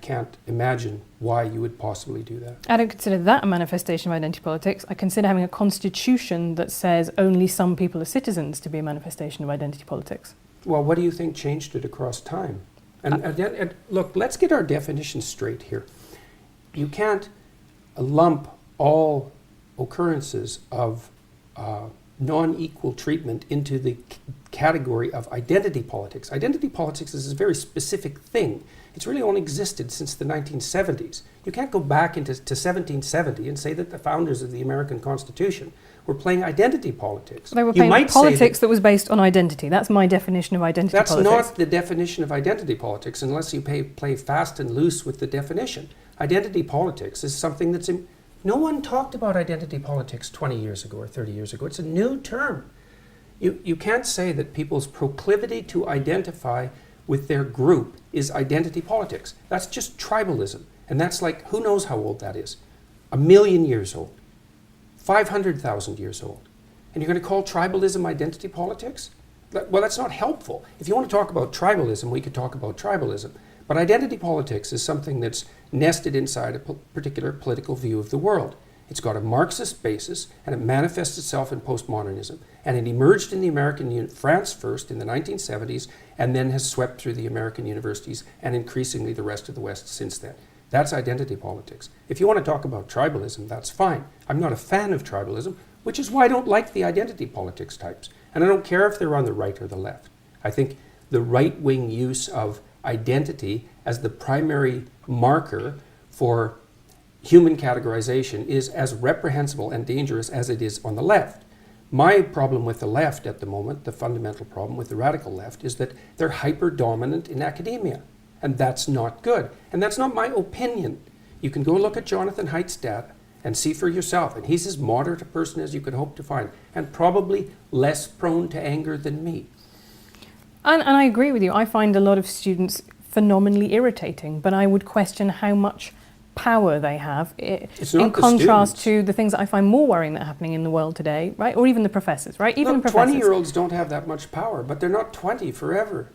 can't imagine why you would possibly do that. I don't consider that a manifestation of identity politics. I consider having a constitution that says only some people are citizens to be a manifestation of identity politics. Well, what do you think changed it across time? And look, let's get our definitions straight here. You can't lump all occurrences of non-equal treatment into the category of identity politics. Identity politics is a very specific thing. It's really only existed since the 1970s. You can't go back into 1770 and say that the founders of the American Constitution were playing identity politics. They were playing politics that was based on identity. That's my definition of identity politics. That's not the definition of identity politics unless you play fast and loose with the definition. identity politics is something that's... No one talked about identity politics 20 years ago or 30 years ago. It's a new term. You can't say that people's proclivity to identify with their group is identity politics. That's just tribalism. And that's like, who knows how old that is? 1 million years old. 500,000 years old. And you're going to call tribalism identity politics? Well, that's not helpful. If you want to talk about tribalism, we could talk about tribalism. But identity politics is something that's nested inside a particular political view of the world. It's got a Marxist basis, and it manifests itself in postmodernism. And it emerged in the France first in the 1970s, and then has swept through the American universities and increasingly the rest of the West since then. That's identity politics. If you want to talk about tribalism, that's fine. I'm not a fan of tribalism, which is why I don't like the identity politics types. And I don't care if they're on the right or the left. I think the right-wing use of identity as the primary marker for human categorization is as reprehensible and dangerous as it is on the left. My problem with the left at the moment, the fundamental problem with the radical left, is that they're hyper-dominant in academia. And that's not good. And that's not my opinion. You can go look at Jonathan Haidt's data and see for yourself. And he's as moderate a person as you could hope to find, and probably less prone to anger than me. And I agree with you. I find a lot of students phenomenally irritating, but I would question how much power they have in contrast to the things that I find more worrying that are happening in the world today, right? Or even the professors, right? Even the professors. 20-year-olds don't have that much power, but they're not 20 forever.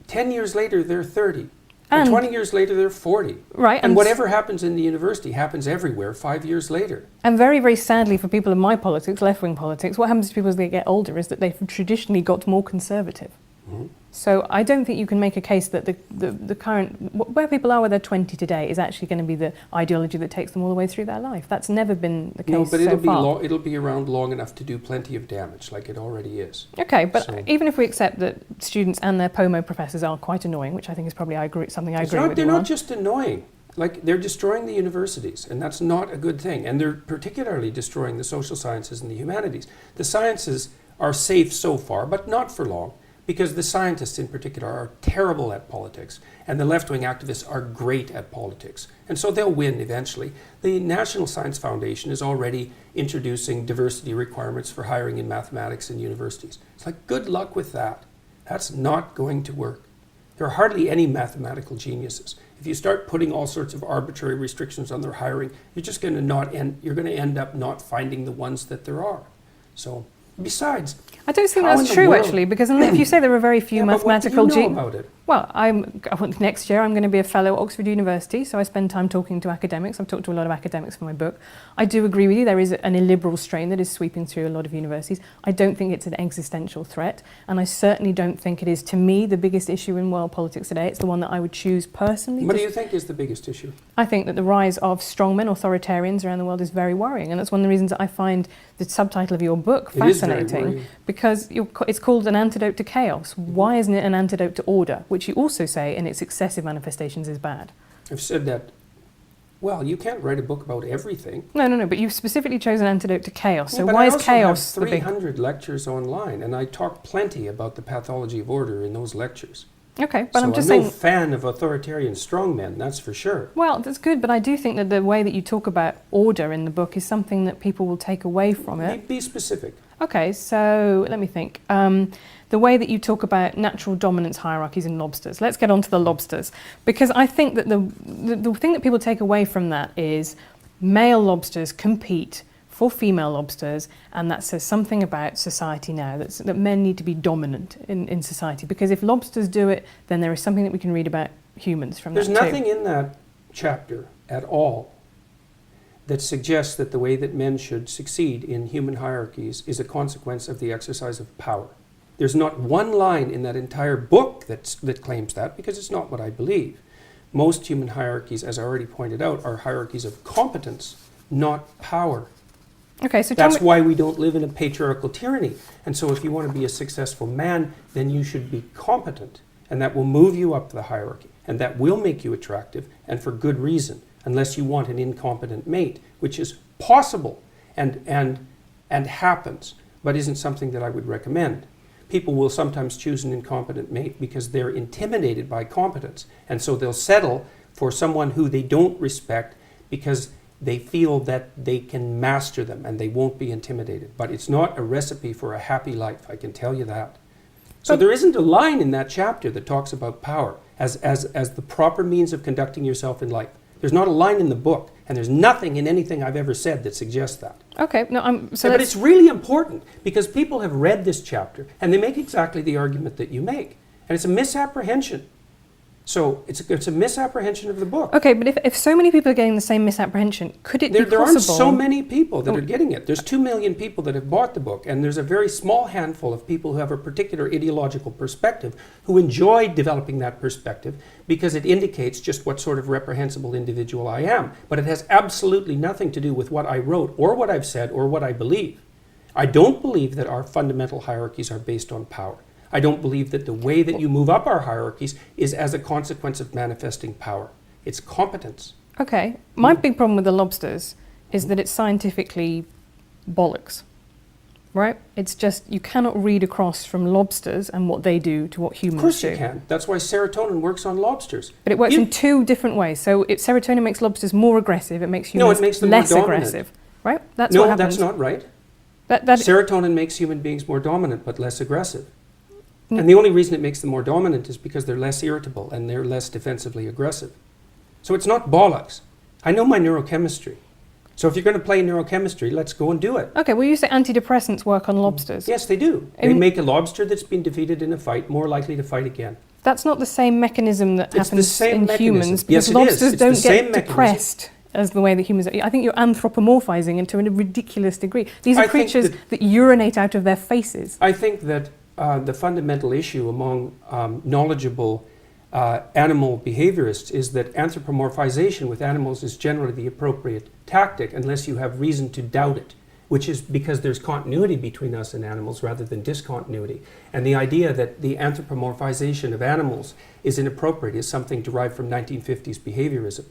10 years later, they're 30. And 20 years later, they're 40. Right. And whatever happens in the university happens everywhere 5 years later. And very, very sadly for people in my politics, left-wing politics, what happens to people as they get older is that they've traditionally got more conservative. Mm-hmm. So I don't think you can make a case that the current, where people are when they're 20 today is actually going to be the ideology that takes them all the way through their life. That's never been the case so far. No, but it'll be around long enough to do plenty of damage, like it already is. Okay, but even if we accept that students and their POMO professors are quite annoying, which I think is probably something I agree with. They're not just annoying. Like, they're destroying the universities, and that's not a good thing. And they're particularly destroying the social sciences and the humanities. The sciences are safe so far, but not for long, because the scientists in particular are terrible at politics, and the left-wing activists are great at politics. And so they'll win eventually. The National Science Foundation is already introducing diversity requirements for hiring in mathematics in universities. It's like, good luck with that. That's not going to work. There are hardly any mathematical geniuses. If you start putting all sorts of arbitrary restrictions on their hiring, you're just going to end up not finding the ones that there are. So, besides, I don't think that's true, actually, because if you say there are very few mathematical geniuses. What do you know about it? Well, next year I'm going to be a fellow at Oxford University, so I spend time talking to academics. I've talked to a lot of academics for my book. I do agree with you, there is an illiberal strain that is sweeping through a lot of universities. I don't think it's an existential threat, and I certainly don't think it is, to me, the biggest issue in world politics today. It's the one that I would choose personally. What do you think is the biggest issue? I think that the rise of strongmen, authoritarians around the world is very worrying, and that's one of the reasons that I find the subtitle of your book fascinating, because it's called An Antidote to Chaos. Why isn't it an antidote to order, which you also say in its excessive manifestations is bad? I've said that. Well, you can't write a book about everything. No, but you've specifically chosen Antidote to Chaos. So why is chaos the big... I also have 300 lectures online, and I talk plenty about the pathology of order in those lectures. Okay, but I'm just saying... saying... I'm no fan of authoritarian strongmen, that's for sure. Well, that's good, but I do think that the way that you talk about order in the book is something that people will take away from it. Be specific. Okay, so let me think. The way that you talk about natural dominance hierarchies in lobsters. Let's get on to the lobsters. Because I think that the thing that people take away from that is male lobsters compete for female lobsters, and that says something about society now, that men need to be dominant in society. Because if lobsters do it, then there is something that we can read about humans from that too. There's nothing in that chapter at all that suggests that the way that men should succeed in human hierarchies is a consequence of the exercise of power. There's not one line in that entire book that claims that, because it's not what I believe. Most human hierarchies, as I already pointed out, are hierarchies of competence, not power. Okay, so that's why we don't live in a patriarchal tyranny. And so if you want to be a successful man, then you should be competent, and that will move you up the hierarchy, and that will make you attractive, and for good reason, unless you want an incompetent mate, which is possible and happens, but isn't something that I would recommend. People will sometimes choose an incompetent mate because they're intimidated by competence, and so they'll settle for someone who they don't respect because they feel that they can master them and they won't be intimidated. But it's not a recipe for a happy life, I can tell you that. So there isn't a line in that chapter that talks about power as the proper means of conducting yourself in life. There's not a line in the book, and there's nothing in anything I've ever said that suggests that. Okay, no, But it's really important because people have read this chapter and they make exactly the argument that you make. And it's a misapprehension. So it's a misapprehension of the book. Okay, but if so many people are getting the same misapprehension, could it be possible? There aren't so many people that are getting it. There's 2 million people that have bought the book, and there's a very small handful of people who have a particular ideological perspective who enjoy developing that perspective because it indicates just what sort of reprehensible individual I am. But it has absolutely nothing to do with what I wrote or what I've said or what I believe. I don't believe that our fundamental hierarchies are based on power. I don't believe that the way that you move up our hierarchies is as a consequence of manifesting power. It's competence. Okay. My big problem with the lobsters is that it's scientifically bollocks, right? It's just, you cannot read across from lobsters and what they do to what humans do. Of course you can. That's why serotonin works on lobsters. But it works in 2 different ways. So serotonin makes lobsters more aggressive, it makes humans less aggressive, right? That's what happens. No, that's not right. Serotonin makes human beings more dominant but less aggressive. And the only reason it makes them more dominant is because they're less irritable and they're less defensively aggressive. So it's not bollocks. I know my neurochemistry. So if you're going to play neurochemistry, let's go and do it. Okay, well you say antidepressants work on lobsters. Yes, they do. They make a lobster that's been defeated in a fight more likely to fight again. That's not the same mechanism that happens in humans, because yes, lobsters don't get mechanism. Depressed as the way that humans are. I think you're anthropomorphizing into a ridiculous degree. These are creatures that urinate out of their faces. I think that the fundamental issue among knowledgeable animal behaviorists is that anthropomorphization with animals is generally the appropriate tactic unless you have reason to doubt it, which is because there's continuity between us and animals rather than discontinuity. And the idea that the anthropomorphization of animals is inappropriate is something derived from 1950s behaviorism.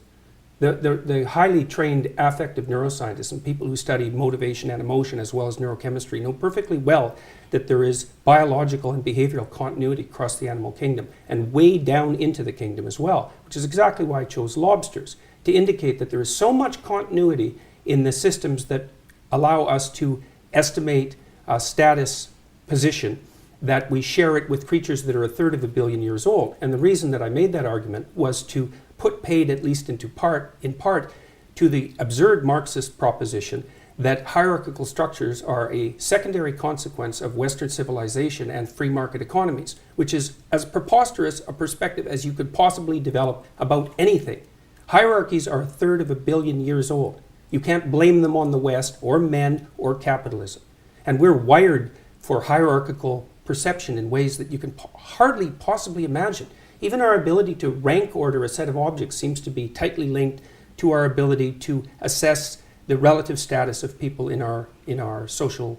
The highly trained affective neuroscientists and people who study motivation and emotion as well as neurochemistry know perfectly well that there is biological and behavioral continuity across the animal kingdom and way down into the kingdom as well, which is exactly why I chose lobsters, to indicate that there is so much continuity in the systems that allow us to estimate status position that we share it with creatures that are 1/3 of a billion years old. And the reason that I made that argument was to put paid at least in part to the absurd Marxist proposition that hierarchical structures are a secondary consequence of Western civilization and free market economies, which is as preposterous a perspective as you could possibly develop about anything. Hierarchies are 1/3 of a billion years old. You can't blame them on the West or men or capitalism. And we're wired for hierarchical perception in ways that you can hardly possibly imagine. Even our ability to rank order a set of objects seems to be tightly linked to our ability to assess the relative status of people in our social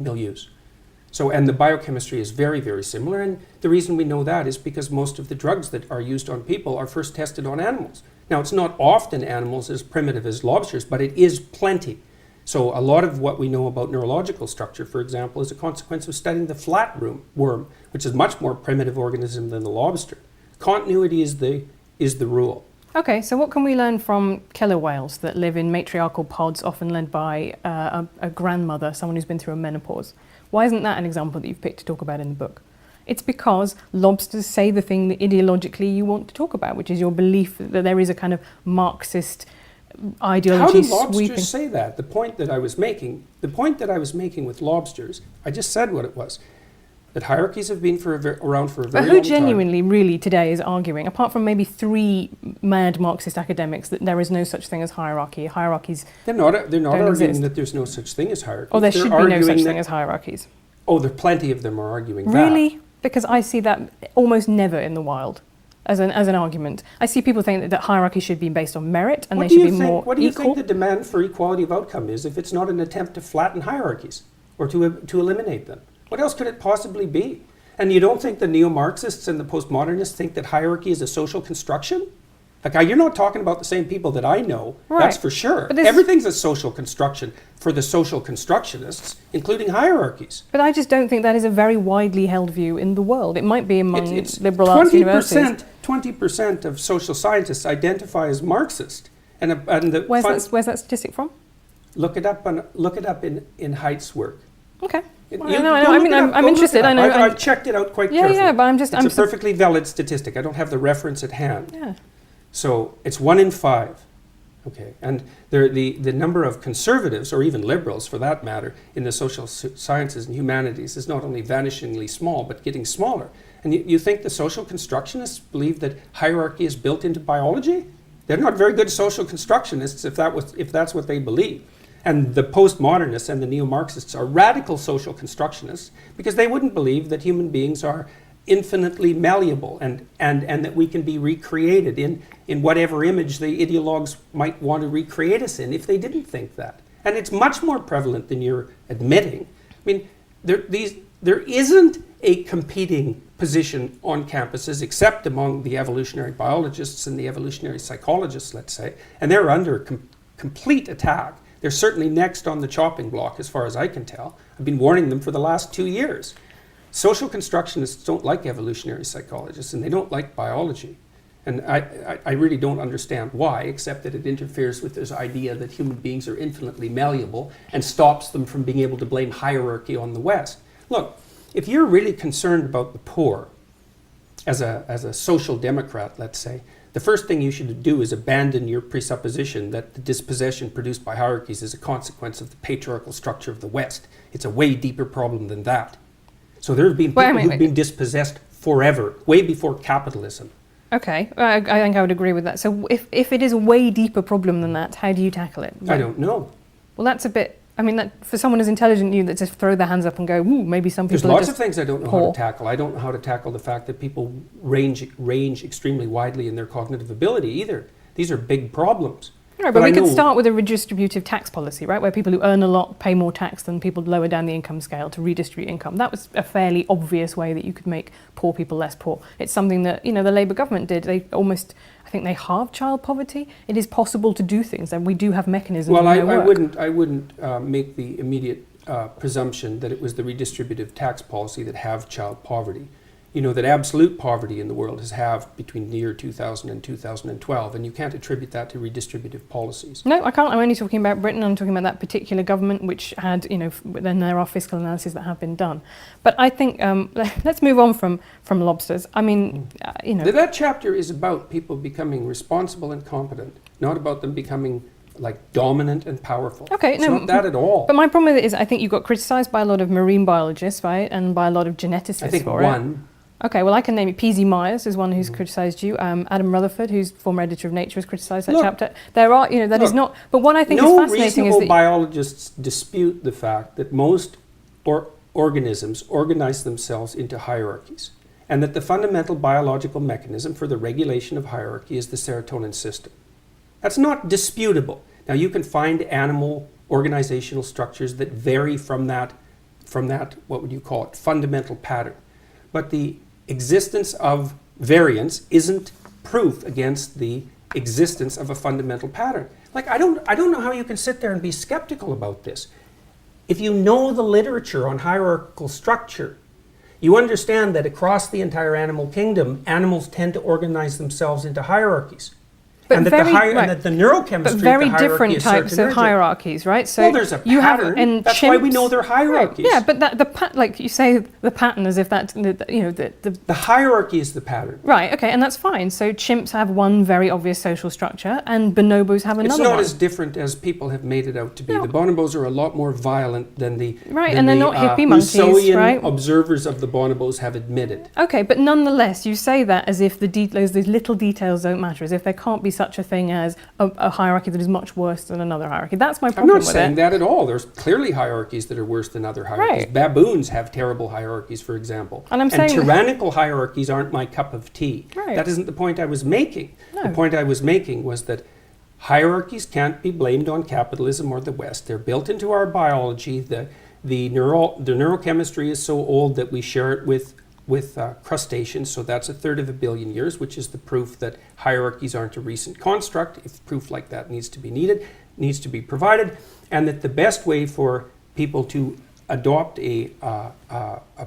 milieus. So, and the biochemistry is very, very similar. And the reason we know that is because most of the drugs that are used on people are first tested on animals. Now, it's not often animals as primitive as lobsters, but it is plenty. So a lot of what we know about neurological structure, for example, is a consequence of studying the flatworm, which is a much more primitive organism than the lobster. Continuity is the rule. Okay, so what can we learn from killer whales that live in matriarchal pods, often led by a grandmother, someone who's been through a menopause? Why isn't that an example that you've picked to talk about in the book? It's because lobsters say the thing that ideologically you want to talk about, which is your belief that there is a kind of Marxist ideology sweeping. How do lobsters say that? The point that I was making with lobsters, I just said what it was. That hierarchies have been around for a very long time. But who genuinely, really, today is arguing, apart from maybe 3 mad Marxist academics, that there is no such thing as hierarchy? Hierarchies They're not arguing exist. that there's no such thing as hierarchy. Or there should be no such thing as hierarchies. Oh, there plenty of them are arguing that. Really? Because I see that almost never in the wild as an argument. I see people think that hierarchy should be based on merit and they should be more equal. What do you think the demand for equality of outcome is if it's not an attempt to flatten hierarchies or to eliminate them? What else could it possibly be? And you don't think the neo-Marxists and the postmodernists think that hierarchy is a social construction? Like, you're not talking about the same people that I know, right. That's for sure. Everything's a social construction for the social constructionists, including hierarchies. But I just don't think that is a very widely held view in the world. It might be among liberal arts universities. 20% of social scientists identify as Marxist. Where's that statistic from? Look it up in Haidt's work. Okay. You- Well, I know. I mean, look it up, I'm go look interested. it up. I know. I've checked it out quite Yeah, carefully. yeah, but I'm It's a so- perfectly valid statistic. I don't have the reference at hand. Yeah. So it's 1 in 5. Okay, and the number of conservatives, or even liberals for that matter, in the social sciences and humanities is not only vanishingly small, but getting smaller. And you think the social constructionists believe that hierarchy is built into biology? They're not very good social constructionists if that's what they believe. And the postmodernists and the neo-Marxists are radical social constructionists because they wouldn't believe that human beings are infinitely malleable and that we can be recreated in whatever image the ideologues might want to recreate us in if they didn't think that. And it's much more prevalent than you're admitting. I mean, there isn't a competing position on campuses except among the evolutionary biologists and the evolutionary psychologists, let's say, and they're under complete attack. They're certainly next on the chopping block as far as I can tell. I've been warning them for the last 2 years. Social constructionists don't like evolutionary psychologists and they don't like biology. And I really don't understand why, except that it interferes with this idea that human beings are infinitely malleable and stops them from being able to blame hierarchy on the West. Look, if you're really concerned about the poor, as a social democrat, let's say, the first thing you should do is abandon your presupposition that the dispossession produced by hierarchies is a consequence of the patriarchal structure of the West. It's a way deeper problem than that. So there have been people who've been dispossessed forever, way before capitalism. Okay, I think I would agree with that. So if it is a way deeper problem than that, how do you tackle it? I don't know. Well, that's a bit... I mean, that, for someone as intelligent as you that just throw their hands up and go, ooh, maybe some people There's lots are of things I don't know how to tackle. I don't know how to tackle the fact that people range extremely widely in their cognitive ability either. These are big problems. Right, but we could start with a redistributive tax policy, right, where people who earn a lot pay more tax than people lower down the income scale to redistribute income. That was a fairly obvious way that you could make poor people less poor. It's something that, you know, the Labour government did. They almost, I think they halved child poverty. It is possible to do things, and we do have mechanisms. Well, I wouldn't make the immediate presumption that it was the redistributive tax policy that halved child poverty. You know that absolute poverty in the world has halved between the year 2000 and 2012, and you can't attribute that to redistributive policies. No, I can't. I'm only talking about Britain. I'm talking about that particular government, which had, you know, then there are fiscal analyses that have been done. But I think let's move on from lobsters. I mean, you know, that chapter is about people becoming responsible and competent, not about them becoming like dominant and powerful. Okay, it's not that at all. But my problem with it is, I think you got criticised by a lot of marine biologists, right, and by a lot of geneticists. I think for one. Okay, well, I can name you. P.Z. Myers is one who's criticised you. Adam Rutherford, who's former editor of Nature, has criticised that chapter. There are, you know, that is not. But what I think is fascinating is that biologists dispute the fact that most organisms organize themselves into hierarchies, and that the fundamental biological mechanism for the regulation of hierarchy is the serotonin system. That's not disputable. Now, you can find animal organizational structures that vary from that, what would you call it, fundamental pattern. But the existence of variance isn't proof against the existence of a fundamental pattern. Like, I don't know how you can sit there and be skeptical about this. If you know the literature on hierarchical structure, you understand that across the entire animal kingdom, animals tend to organize themselves into hierarchies. And that, and that the neurochemistry but very of the hierarchy different types of hierarchies, right? So well, there's a pattern. You have, that's why we know they're hierarchies. Right. Yeah, but like you say, the pattern as if that, you know, the hierarchy is the pattern. Right. Okay, and that's fine. So chimps have one very obvious social structure, and bonobos have another one. It's not as different as people have made it out to be. No. The bonobos are a lot more violent than the and they're not hippie monkeys, right? Observers of the bonobos have admitted. Okay, but nonetheless, you say that as if those little details don't matter, as if there can't be such a thing as a hierarchy that is much worse than another hierarchy. That's my problem with it. I'm not saying that at all. There's clearly hierarchies that are worse than other hierarchies. Right. Baboons have terrible hierarchies, for example. And tyrannical hierarchies aren't my cup of tea. Right. That isn't the point I was making. No. The point I was making was that hierarchies can't be blamed on capitalism or the West. They're built into our biology. The neurochemistry is so old that we share it with crustaceans, so that's 1/3 of a billion years, which is the proof that hierarchies aren't a recent construct. If proof like that needs to be provided, and that the best way for people to adopt a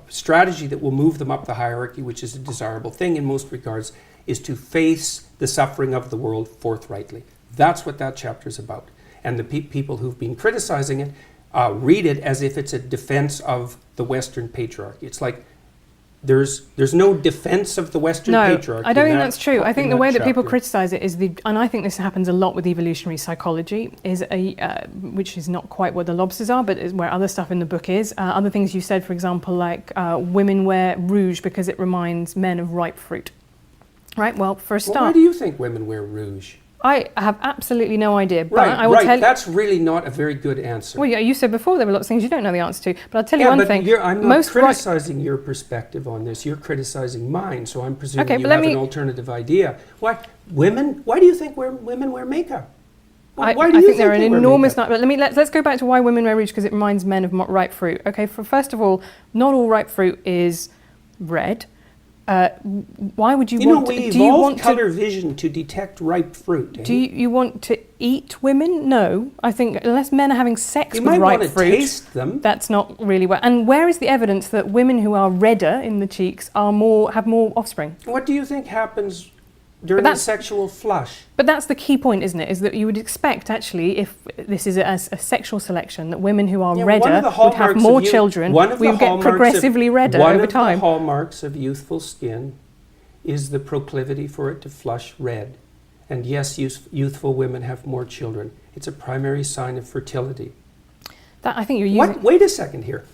strategy that will move them up the hierarchy, which is a desirable thing in most regards, is to face the suffering of the world forthrightly. That's what that chapter is about. And the people who've been criticizing it read it as if it's a defense of the Western patriarchy. It's like there's no defense of the Western patriarchy. No, I don't think that's true. I think the way that people chapter. criticize it is and I think this happens a lot with evolutionary psychology, is which is not quite what the lobsters are, but is where other stuff in the book is. Other things you said, for example, like women wear rouge because it reminds men of ripe fruit. Right. Well, for a start, why do you think women wear rouge? I have absolutely no idea. But Right, I will tell you. That's really not a very good answer. Well, yeah, you said before there were lots of things you don't know the answer to. But I'll tell you one but thing. I'm not criticizing your perspective on this. You're criticizing mine, so I'm presuming you have an alternative idea. Why do you think women wear makeup? Why do you think there are an they wear enormous makeup? number. Let's go back to why women wear rouge, because it reminds men of ripe fruit. Okay, first of all, not all ripe fruit is red. Why would you want to? We evolved color vision to detect ripe fruit. Do you want to eat women? No, I think unless men are having sex you with might ripe want to fruit, taste them. that's not really well. And where is the evidence that women who are redder in the cheeks have more offspring? What do you think happens during a sexual flush? But that's the key point, isn't it? Is that you would expect, actually, if this is a sexual selection, that women who are redder would have more children. We would get progressively redder over time. One of the hallmarks of youthful skin is the proclivity for it to flush red. And yes, youthful women have more children. It's a primary sign of fertility. I think you're using... Wait a second here.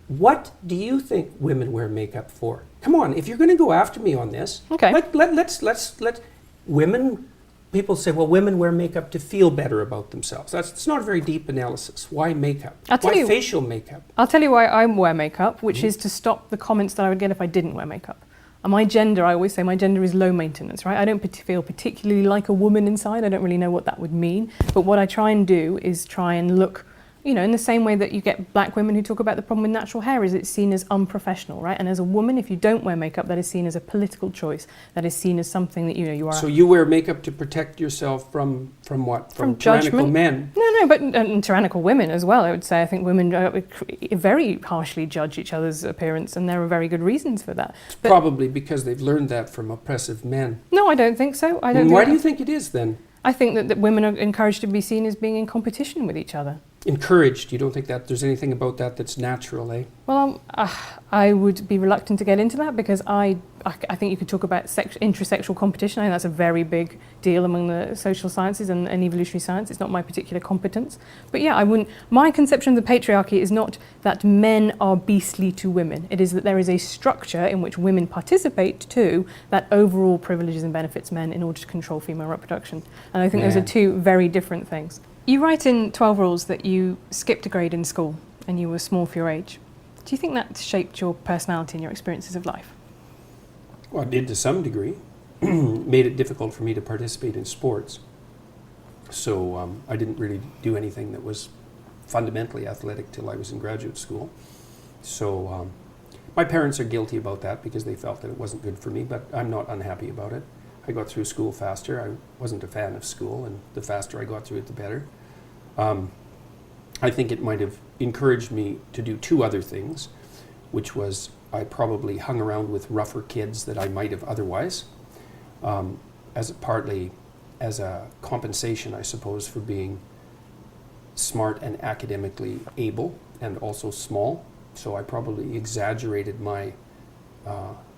What do you think women wear makeup for? Come on, if you're going to go after me on this, okay. Let's women. People say, well, women wear makeup to feel better about themselves. It's not a very deep analysis. Why makeup? Why facial makeup? I'll tell you why I wear makeup, which is to stop the comments that I would get if I didn't wear makeup. And my gender, I always say my gender is low maintenance, right? I don't feel particularly like a woman inside. I don't really know what that would mean. But what I try and do is try and look, in the same way that you get black women who talk about the problem with natural hair, is it's seen as unprofessional, right? And as a woman, if you don't wear makeup, that is seen as a political choice. That is seen as something that, you are... So you wear makeup to protect yourself from what? From tyrannical judgment. Men? No, but tyrannical women as well, I would say. I think women very harshly judge each other's appearance, and there are very good reasons for that. But probably because they've learned that from oppressive men. No, I don't think so. Why do you think it is, then? I think that women are encouraged to be seen as being in competition with each other. Encouraged? You don't think that there's anything about that that's natural, eh? Well, I would be reluctant to get into that, because I think you could talk about intrasexual competition. I think that's a very big deal among the social sciences and evolutionary science. It's not my particular competence. But yeah, my conception of the patriarchy is not that men are beastly to women. It is that there is a structure in which women participate too that overall privileges and benefits men in order to control female reproduction. And I think those are two very different things. You write in 12 Rules that you skipped a grade in school and you were small for your age. Do you think that shaped your personality and your experiences of life? Well, it did to some degree. Made it difficult for me to participate in sports. So I didn't really do anything that was fundamentally athletic till I was in graduate school. So my parents are guilty about that because they felt that it wasn't good for me, but I'm not unhappy about it. I got through school faster. I wasn't a fan of school, and the faster I got through it, the better. I think it might have encouraged me to do two other things, which was I probably hung around with rougher kids that I might have otherwise, partly as a compensation, I suppose, for being smart and academically able and also small. So I probably exaggerated my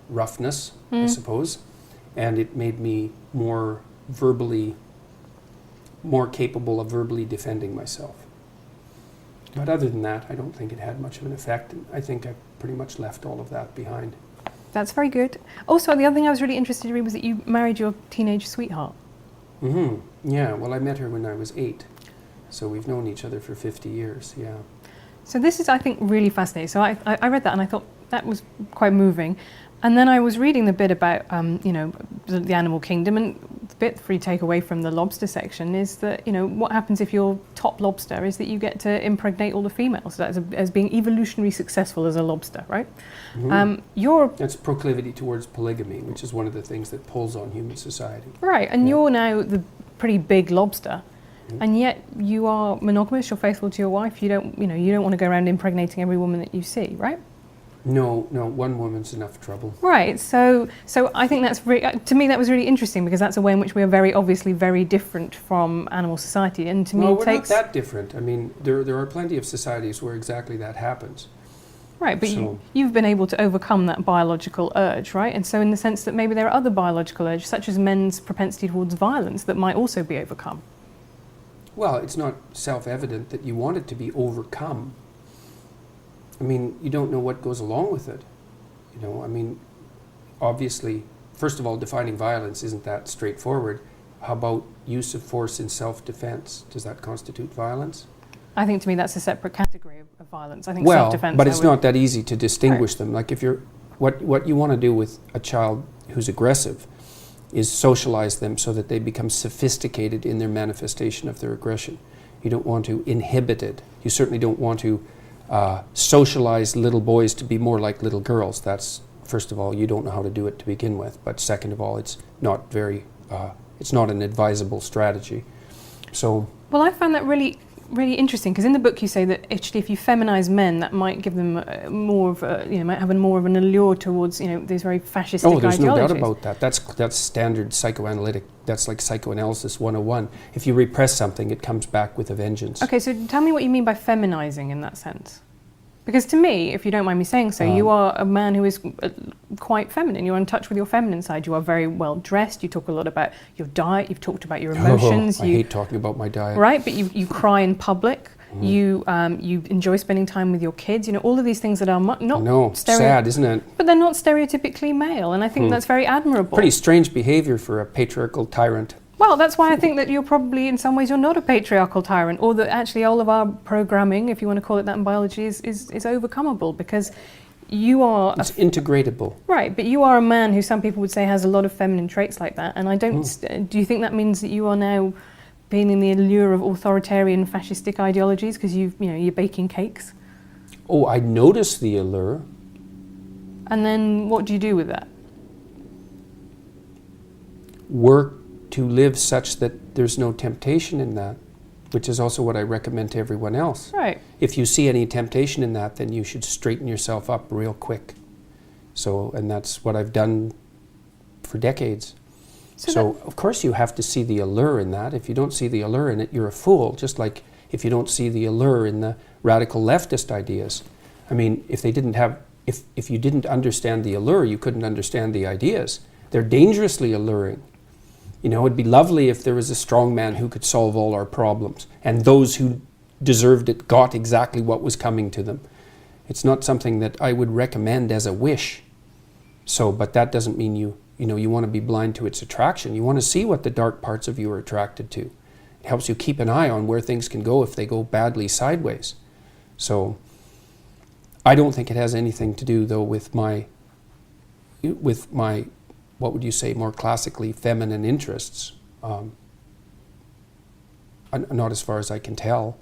roughness, I suppose. And it made me more capable of verbally defending myself. But other than that, I don't think it had much of an effect. I think I pretty much left all of that behind. That's very good. Also, the other thing I was really interested to read was that you married your teenage sweetheart. Mm-hmm. Yeah, well, I met her when I was 8. So we've known each other for 50 years, yeah. So this is, I think, really fascinating. So I read that and I thought that was quite moving. And then I was reading the bit about, the animal kingdom, and the bit for you take away from the lobster section is that, what happens if you're top lobster is that you get to impregnate all the females. So that's as being evolutionarily successful as a lobster, right? Mm-hmm. That's proclivity towards polygamy, which is one of the things that pulls on human society. Right, and you're now the pretty big lobster. And yet you are monogamous, you're faithful to your wife, you don't want to go around impregnating every woman that you see, right? No, one woman's enough trouble. Right. So I think that's to me that was really interesting, because that's a way in which we are very obviously very different from animal society, and to me Well, it we're takes not that different. I mean, there are plenty of societies where exactly that happens. right. But So- you've been able to overcome that biological urge, right? And so in the sense that maybe there are other biological urges, such as men's propensity towards violence, that might also be overcome. Well, it's not self-evident that you want it to be overcome. I mean, you don't know what goes along with it. You know, I mean, obviously, first of all, defining violence isn't that straightforward. How about use of force in self-defense? Does that constitute violence? I think to me that's a separate category of violence. I think Well, self-defense. but I it's would- not that easy to distinguish them. Like if you're, what you want to do with a child who's aggressive is socialize them so that they become sophisticated in their manifestation of their aggression. You don't want to inhibit it. You certainly don't want to socialize little boys to be more like little girls. That's, first of all, you don't know how to do it to begin with. But second of all, it's not very, it's not an advisable strategy. So. Well, I found that really interesting, because in the book you say that actually if you feminize men, that might give them more of a, might have more of an allure towards, these very fascistic Oh, there's no ideologies. doubt about that. That's standard psychoanalytic. That's like psychoanalysis 101. If you repress something, it comes back with a vengeance. Okay, so tell me what you mean by feminizing in that sense. Because to me, if you don't mind me saying so, you are a man who is quite feminine. You're in touch with your feminine side. You are very well dressed. You talk a lot about your diet. You've talked about your emotions. Oh, I hate talking about my diet. Right, but you cry in public. You enjoy spending time with your kids. All of these things that are not sad, isn't it? But they're not stereotypically male, and I think that's very admirable. Pretty strange behavior for a patriarchal tyrant. Well, that's why I think that you're probably, in some ways, you're not a patriarchal tyrant, or that actually all of our programming, if you want to call it that in biology, is overcomable, because you are... It's integratable. Right, but you are a man who some people would say has a lot of feminine traits like that, and I don't... Do you think that means that you are now being in the allure of authoritarian fascistic ideologies because you're baking cakes? Oh, I notice the allure. And then what do you do with that? Work to live such that there's no temptation in that, which is also what I recommend to everyone else. Right. If you see any temptation in that, then you should straighten yourself up real quick. So, and that's what I've done for decades. So of course you have to see the allure in that. If you don't see the allure in it, you're a fool. Just like if you don't see the allure in the radical leftist ideas. I mean, if you didn't understand the allure, you couldn't understand the ideas. They're dangerously alluring. It'd be lovely if there was a strong man who could solve all our problems, and those who deserved it got exactly what was coming to them. It's not something that I would recommend as a wish. So, but that doesn't mean you want to be blind to its attraction. You want to see what the dark parts of you are attracted to. It helps you keep an eye on where things can go if they go badly sideways. So, I don't think it has anything to do, though, with my what would you say, more classically feminine interests. Not as far as I can tell.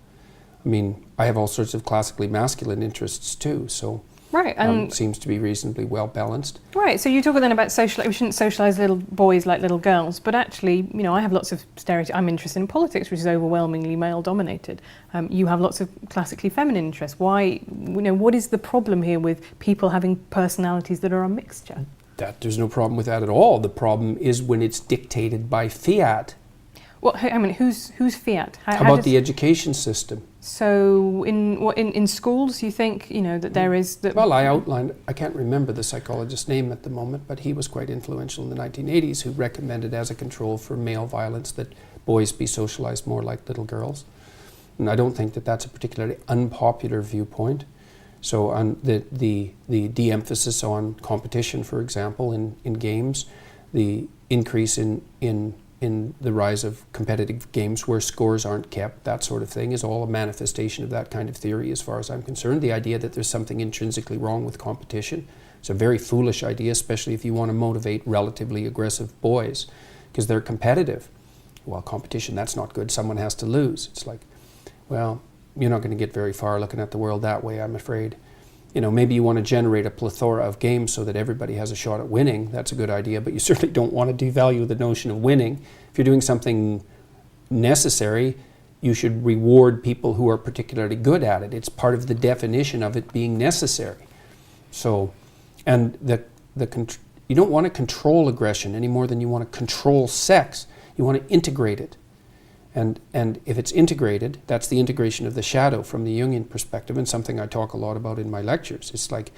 I mean, I have all sorts of classically masculine interests too, so right, and seems to be reasonably well balanced. Right, so you talk then about we shouldn't socialise little boys like little girls, but actually, I have lots of stereotypes. I'm interested in politics, which is overwhelmingly male-dominated. You have lots of classically feminine interests. Why, what is the problem here with people having personalities that are a mixture? There's no problem with that at all. The problem is when it's dictated by fiat. Well, I mean, who's fiat? How about the education system? So in schools, you think that there is that? Well, I can't remember the psychologist's name at the moment, but he was quite influential in the 1980s, who recommended as a control for male violence that boys be socialized more like little girls. And I don't think that that's a particularly unpopular viewpoint. So on the de-emphasis on competition, for example, in games, the increase in the rise of competitive games where scores aren't kept, that sort of thing, is all a manifestation of that kind of theory as far as I'm concerned. The idea that there's something intrinsically wrong with competition. It's a very foolish idea, especially if you want to motivate relatively aggressive boys, because they're competitive. Well, competition, that's not good. Someone has to lose. It's like, well, you're not going to get very far looking at the world that way, I'm afraid. Maybe you want to generate a plethora of games so that everybody has a shot at winning. That's a good idea, but you certainly don't want to devalue the notion of winning. If you're doing something necessary, you should reward people who are particularly good at it. It's part of the definition of it being necessary. So, and you don't want to control aggression any more than you want to control sex. You want to integrate it. And if it's integrated, that's the integration of the shadow from the Jungian perspective, and something I talk a lot about in my lectures. It's like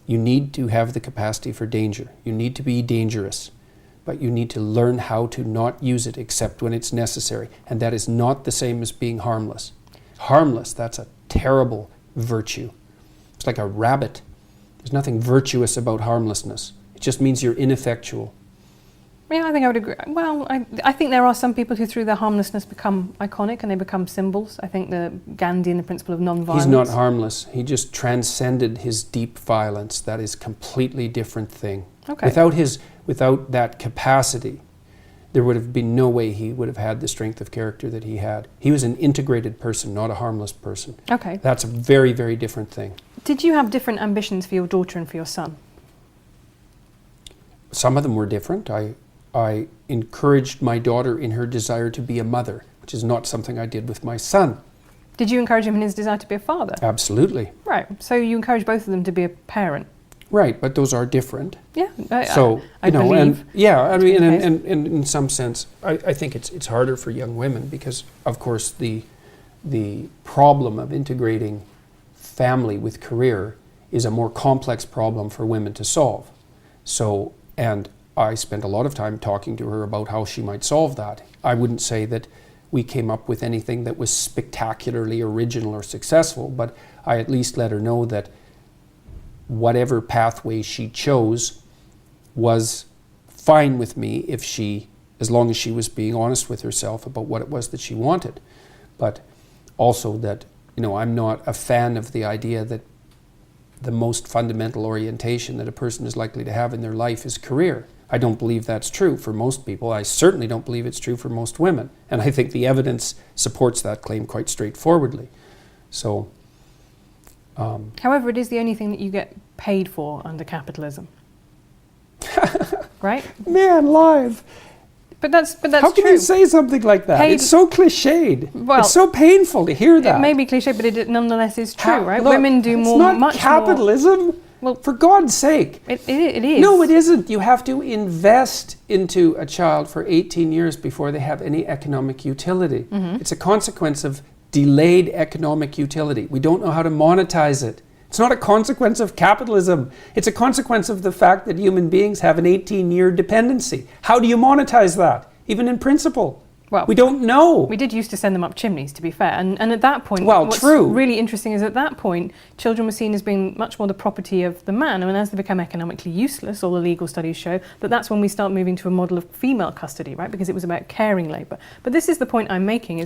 you need to have the capacity for danger. You need to be dangerous, but you need to learn how to not use it except when it's necessary. And that is not the same as being harmless. Harmless, that's a terrible virtue. It's like a rabbit. There's nothing virtuous about harmlessness. It just means you're ineffectual. Yeah, I think I would agree. Well, I think there are some people who through their harmlessness become iconic and they become symbols. I think the Gandhi and the principle of non-violence. He's not harmless. He just transcended his deep violence. That is a completely different thing. Okay. Without that capacity, there would have been no way he would have had the strength of character that he had. He was an integrated person, not a harmless person. Okay. That's a very, very different thing. Did you have different ambitions for your daughter and for your son? Some of them were different. I encouraged my daughter in her desire to be a mother, which is not something I did with my son. Did you encourage him in his desire to be a father? Absolutely. Right. So you encouraged both of them to be a parent. Right, but those are different. Yeah. I believe. And yeah, I mean, and in some sense, I think it's harder for young women because, of course, the problem of integrating family with career is a more complex problem for women to solve. So, and I spent a lot of time talking to her about how she might solve that. I wouldn't say that we came up with anything that was spectacularly original or successful, but I at least let her know that whatever pathway she chose was fine with me as long as she was being honest with herself about what it was that she wanted. But also that, I'm not a fan of the idea that the most fundamental orientation that a person is likely to have in their life is career. I don't believe that's true for most people. I certainly don't believe it's true for most women. And I think the evidence supports that claim quite straightforwardly. So, however, it is the only thing that you get paid for under capitalism. Right? Man, live. But that's How can true. you say something like that? It's so cliched. Well, it's so painful to hear that. It may be cliche, but it nonetheless is true, right? Look, Women do it's more, not much capitalism. more. Well, for God's sake. It is. No, it isn't. You have to invest into a child for 18 years before they have any economic utility. Mm-hmm. It's a consequence of delayed economic utility. We don't know how to monetize it. It's not a consequence of capitalism. It's a consequence of the fact that human beings have an 18-year dependency. How do you monetize that, even in principle? Well, we don't know. We did used to send them up chimneys, to be fair. And at that point, what's true. really interesting is at that point, children were seen as being much more the property of the man. And as they become economically useless, all the legal studies show that that's when we start moving to a model of female custody, right? Because it was about caring labour. But this is the point I'm making.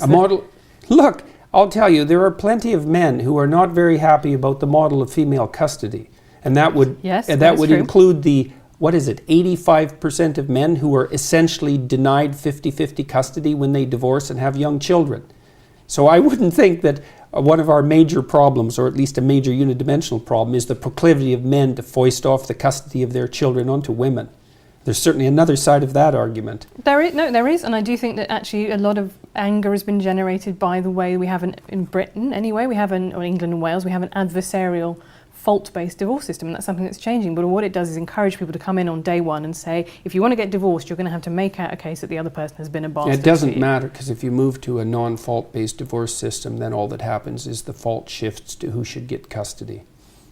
Look, I'll tell you, there are plenty of men who are not very happy about the model of female custody. And that would, include the 85% of men who are essentially denied 50-50 custody when they divorce and have young children. So I wouldn't think that one of our major problems, or at least a major unidimensional problem, is the proclivity of men to foist off the custody of their children onto women. There's certainly another side of that argument. There is, and I do think that actually a lot of anger has been generated by the way we have in Britain anyway, or England and Wales, we have an adversarial fault-based divorce system, and that's something that's changing. But what it does is encourage people to come in on day one and say, if you want to get divorced, you're going to have to make out a case that the other person has been a bastard. It doesn't matter, because if you move to a non-fault-based divorce system, then all that happens is the fault shifts to who should get custody.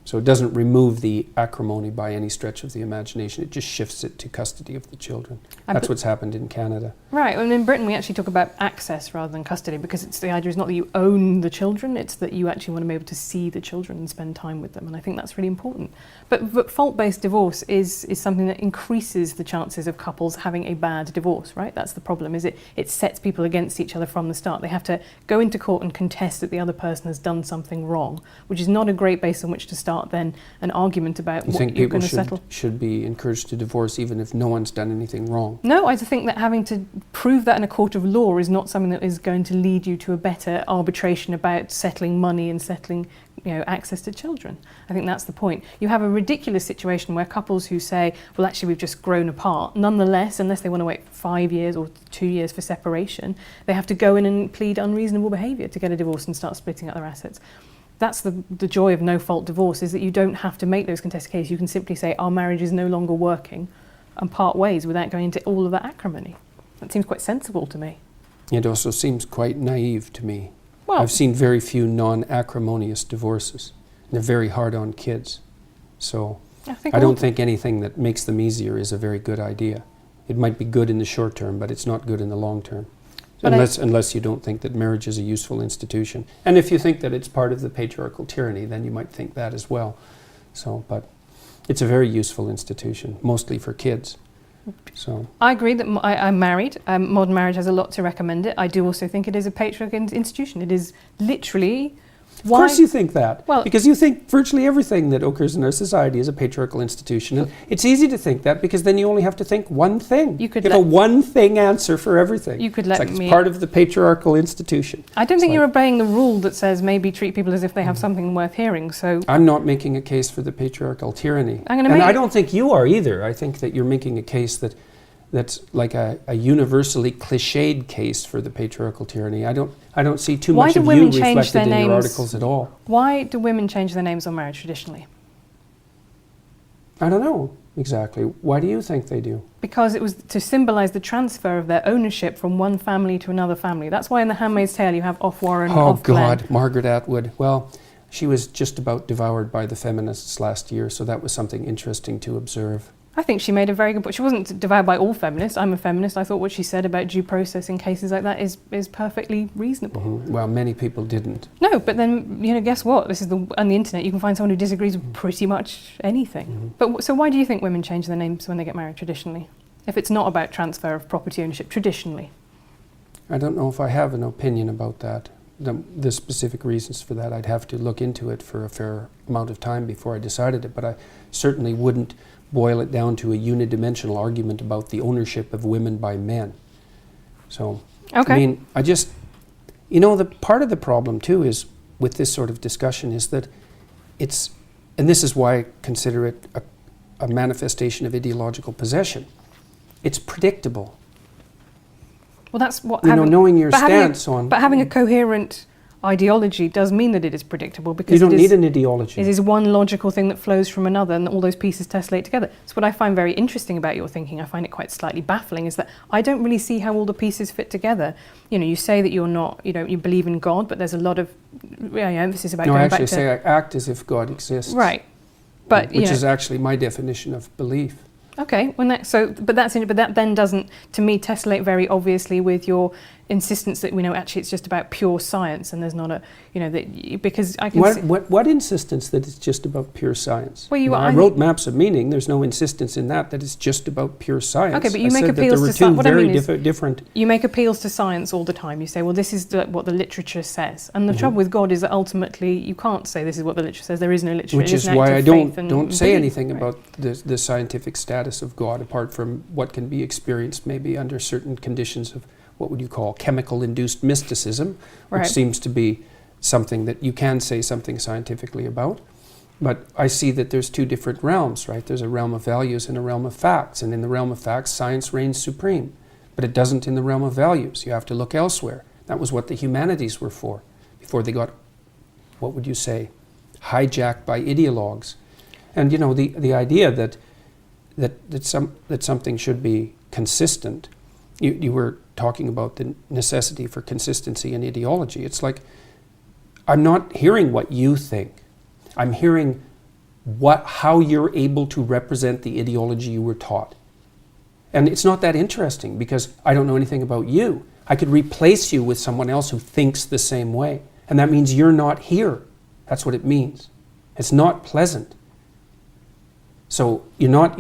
So it doesn't remove the acrimony by any stretch of the imagination. It just shifts it to custody of the children. That's what's happened in Canada. Right, and in Britain we actually talk about access rather than custody, because it's the idea is not that you own the children, it's that you actually want to be able to see the children and spend time with them, and I think that's really important. But fault-based divorce is something that increases the chances of couples having a bad divorce, right? That's the problem, is it sets people against each other from the start. They have to go into court and contest that the other person has done something wrong, which is not a great base on which to start then an argument about what you're going to settle. You think people should be encouraged to divorce even if no one's done anything wrong? No, I think that having to prove that in a court of law is not something that is going to lead you to a better arbitration about settling money and settling access to children. I think that's the point. You have a ridiculous situation where couples who say, well, actually, we've just grown apart. Nonetheless, unless they want to wait 5 years or 2 years for separation, they have to go in and plead unreasonable behaviour to get a divorce and start splitting up their assets. that's the joy of no-fault divorce, is that you don't have to make those contested cases. You can simply say, our marriage is no longer working, and part ways without going into all of that acrimony. That seems quite sensible to me. It also seems quite naive to me. Well, I've seen very few non-acrimonious divorces. They're very hard on kids. So I don't think anything that makes them easier is a very good idea. It might be good in the short term, but it's not good in the long term. Unless you don't think that marriage is a useful institution. And if you think that it's part of the patriarchal tyranny, then you might think that as well. So, but it's a very useful institution, mostly for kids. So I agree that I'm married. Modern marriage has a lot to recommend it. I do also think it is a patriarchal institution. It is literally... Of course you think that, well, because you think virtually everything that occurs in our society is a patriarchal institution. And it's easy to think that because then you only have to think one thing. You have a one-thing answer for everything. You could let it's part of the patriarchal institution. I don't think you're obeying the rule that says maybe treat people as if they have something worth hearing. So I'm not making a case for the patriarchal tyranny. And I don't think you are either. I think that you're making a case that's like a universally cliched case for the patriarchal tyranny. I don't see too much of you reflected in your articles at all. Why do women change their names on marriage traditionally? I don't know exactly. Why do you think they do? Because it was to symbolize the transfer of their ownership from one family to another family. That's why in The Handmaid's Tale you have off Warren, off Glenn. Oh God, Margaret Atwood. Well, she was just about devoured by the feminists last year, so that was something interesting to observe. I think she made a very good point. She wasn't devoured by all feminists. I'm a feminist. I thought what she said about due process in cases like that is perfectly reasonable. Mm-hmm. Well, many people didn't. No, but then, guess what? This is on the internet. You can find someone who disagrees with pretty much anything. Mm-hmm. But so why do you think women change their names when they get married traditionally? If it's not about transfer of property ownership traditionally? I don't know if I have an opinion about that. The specific reasons for that, I'd have to look into it for a fair amount of time before I decided it. But I certainly wouldn't boil it down to a unidimensional argument about the ownership of women by men. So, okay. I mean, the part of the problem too is with this sort of discussion is that and this is why I consider it a manifestation of ideological possession. It's predictable. Well, that's what knowing your stance on. But having a coherent ideology does mean that it is predictable, because you don't need an ideology. It is one logical thing that flows from another, and all those pieces tessellate together. So what I find very interesting about your thinking, I find it quite slightly baffling, is that I don't really see how all the pieces fit together. You say that you're not, you believe in God, but there's a lot of emphasis about going back to... No, I actually say I act as if God exists. Right. But, which is actually my definition of belief. Okay, but that then doesn't, to me, tessellate very obviously with your insistence that we know actually it's just about pure science, and there's not a, because I can what insistence that it's just about pure science? Well, I wrote Maps of Meaning. There's no insistence in that it's just about pure science. Okay, but you make appeals to science. What I mean is, different. You make appeals to science all the time. You say, well, this is what the literature says, and the trouble with God is that ultimately you can't say this is what the literature says. There is no literature. Which is why I don't say anything about the scientific status of God, apart from what can be experienced maybe under certain conditions of what would you call chemical-induced mysticism, which seems to be something that you can say something scientifically about. But I see that there's two different realms, right? There's a realm of values and a realm of facts. And in the realm of facts, science reigns supreme. But it doesn't in the realm of values. You have to look elsewhere. That was what the humanities were for, before they got, what would you say, hijacked by ideologues. And the idea that something should be consistent. You were talking about the necessity for consistency in ideology. It's like, I'm not hearing what you think. I'm hearing how you're able to represent the ideology you were taught. And it's not that interesting, because I don't know anything about you. I could replace you with someone else who thinks the same way. And that means you're not here. That's what it means. It's not pleasant. So you're not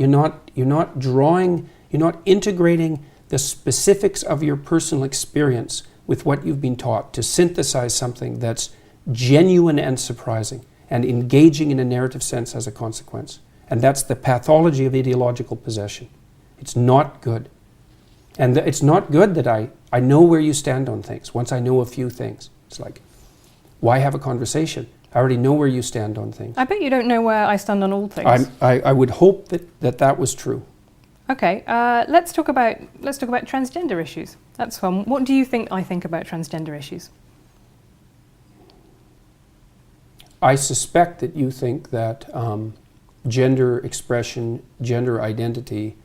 integrating the specifics of your personal experience with what you've been taught to synthesize something that's genuine and surprising and engaging in a narrative sense as a consequence. And that's the pathology of ideological possession. It's not good. And it's not good that I know where you stand on things. Once I know a few things, it's like, why have a conversation? I already know where you stand on things. I bet you don't know where I stand on all things. I would hope that was true. Okay, let's talk about transgender issues. That's fun. What do you think I think about transgender issues? I suspect that you think that gender expression, gender identity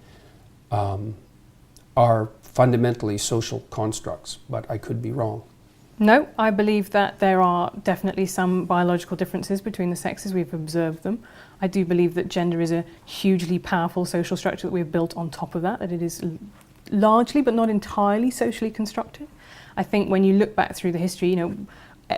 are fundamentally social constructs, but I could be wrong. No, I believe that there are definitely some biological differences between the sexes. We've observed them. I do believe that gender is a hugely powerful social structure that we've built on top of that it is largely, but not entirely, socially constructed. I think when you look back through the history,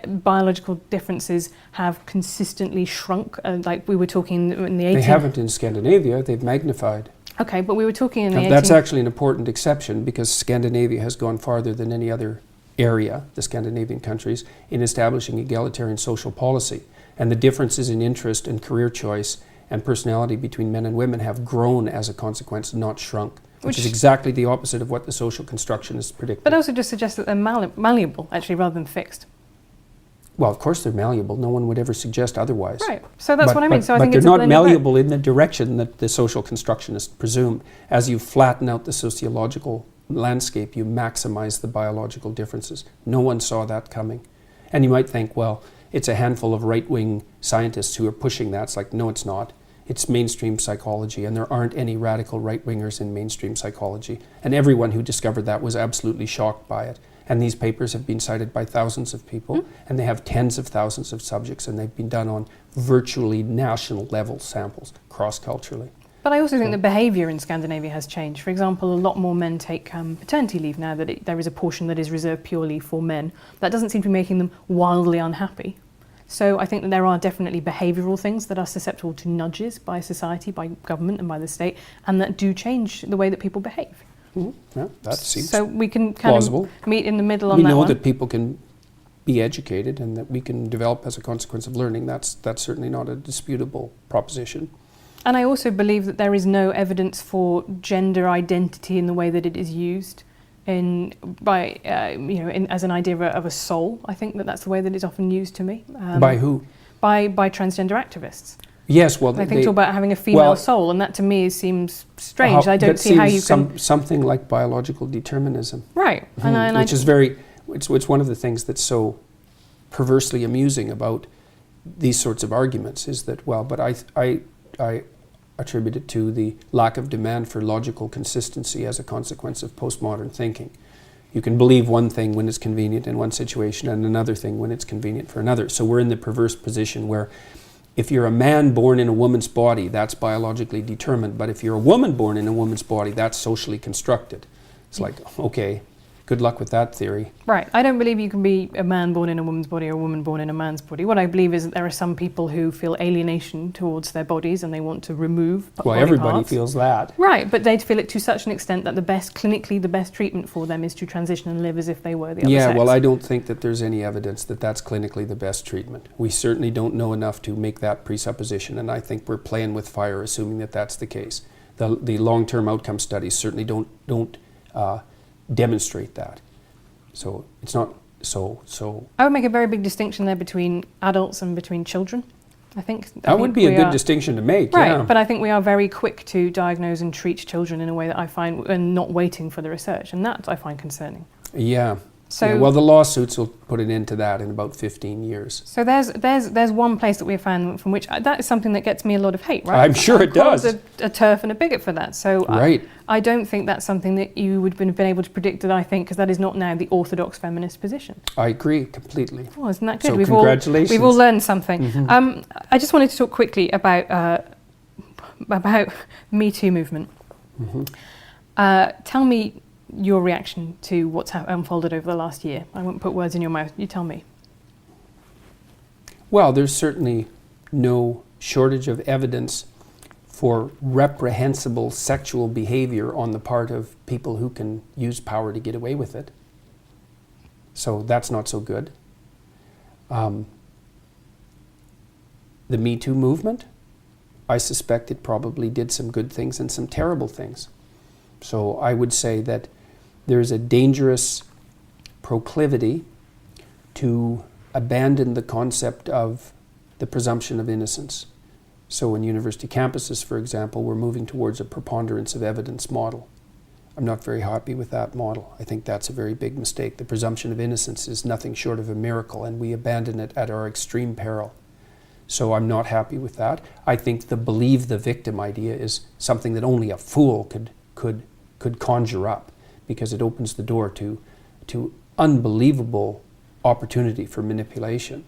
biological differences have consistently shrunk. Like we were talking in the 18th... They haven't in Scandinavia, they've magnified. Okay, but we were talking in the 18th... That's actually an important exception because Scandinavia has gone farther than any other area, the Scandinavian countries, in establishing egalitarian social policy. And the differences in interest and career choice and personality between men and women have grown as a consequence, not shrunk. Which is exactly the opposite of what the social constructionists predicted. But also just suggests that they're malleable, actually, rather than fixed. Well, of course they're malleable. No one would ever suggest otherwise. Right. So that's what I mean. So I but think they're it's a not blended malleable in the direction that the social constructionists presume. As you flatten out the sociological landscape, you maximize the biological differences. No one saw that coming. And you might think, well, it's a handful of right-wing scientists who are pushing that. It's like, no, it's not. It's mainstream psychology, and there aren't any radical right-wingers in mainstream psychology. And everyone who discovered that was absolutely shocked by it. And these papers have been cited by thousands of people, and they have tens of thousands of subjects, and they've been done on virtually national level samples, cross-culturally. But I also think the behaviour in Scandinavia has changed. For example, a lot more men take paternity leave now, that there is a portion that is reserved purely for men. That doesn't seem to be making them wildly unhappy. So I think that there are definitely behavioural things that are susceptible to nudges by society, by government and by the state, and that do change the way that people behave. Mm-hmm. Yeah, that seems so we can kind plausible. Of meet in the middle on that one. We know that people can be educated and that we can develop as a consequence of learning. That's certainly not a disputable proposition. And I also believe that there is no evidence for gender identity in the way that it is used as an idea of a soul. I think that that's the way that it's often used to me. By who? By transgender activists. Yes, well, I think talk about having a female soul, and that to me seems strange. I don't see how you can... Something like biological determinism. Right. Which is it's one of the things that's so perversely amusing about these sorts of arguments is that, well, but I attribute it to the lack of demand for logical consistency as a consequence of postmodern thinking. You can believe one thing when it's convenient in one situation and another thing when it's convenient for another. So we're in the perverse position where if you're a man born in a woman's body, that's biologically determined. But if you're a woman born in a woman's body, that's socially constructed. It's like, okay, good luck with that theory. Right. I don't believe you can be a man born in a woman's body or a woman born in a man's body. What I believe is that there are some people who feel alienation towards their bodies and they want to remove body Well, everybody parts. feels that. Right, but they feel it to such an extent that clinically the best treatment for them is to transition and live as if they were the other sex. Yeah, well, I don't think that there's any evidence that that's clinically the best treatment. We certainly don't know enough to make that presupposition, and I think we're playing with fire assuming that that's the case. The long-term outcome studies certainly don't demonstrate that. So it's not so. I would make a very big distinction there between adults and between children. I think that would be a good distinction to make. Right, yeah. But I think we are very quick to diagnose and treat children in a way that I find, and not waiting for the research, and that I find concerning. Yeah. Well, the lawsuits will put an end to that in about 15 years. So there's one place that we have found from which that is something that gets me a lot of hate, right? I'm sure it does. I'm a turf and a bigot for that. So right. I don't think that's something that you would have been able to predict, that I think, because that is not now the orthodox feminist position. I agree completely. Oh, isn't that good? So congratulations. We've all learned something. Mm-hmm. I just wanted to talk quickly about Me Too movement. Mm-hmm. Tell me your reaction to what's unfolded over the last year. I won't put words in your mouth. You tell me. Well, there's certainly no shortage of evidence for reprehensible sexual behavior on the part of people who can use power to get away with it. So that's not so good. The Me Too movement, I suspect it probably did some good things and some terrible things. So I would say that there's a dangerous proclivity to abandon the concept of the presumption of innocence. So in university campuses, for example, we're moving towards a preponderance of evidence model. I'm not very happy with that model. I think that's a very big mistake. The presumption of innocence is nothing short of a miracle, and we abandon it at our extreme peril. So I'm not happy with that. I think the believe the victim idea is something that only a fool could conjure up, because it opens the door to unbelievable opportunity for manipulation.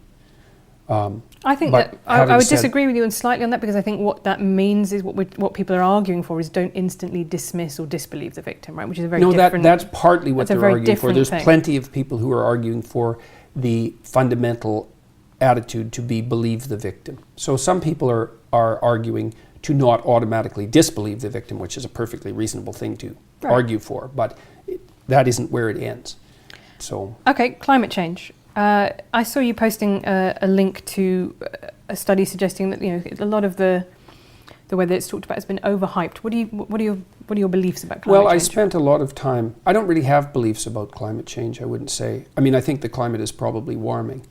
I think that I would disagree with you slightly on that, because I think what that means is what people are arguing for is don't instantly dismiss or disbelieve the victim, right? Which is a very different. That's partly what they're arguing for. There's thing. Plenty of people who are arguing for the fundamental attitude to be believe the victim. So some people are arguing to not automatically disbelieve the victim, which is a perfectly reasonable thing to argue for, but that isn't where it ends. So okay, climate change. I saw you posting a link to a study suggesting that a lot of the way that it's talked about has been overhyped. What are your beliefs about climate change? Well, I spent a lot of time. I don't really have beliefs about climate change, I wouldn't say. I mean, I think the climate is probably warming,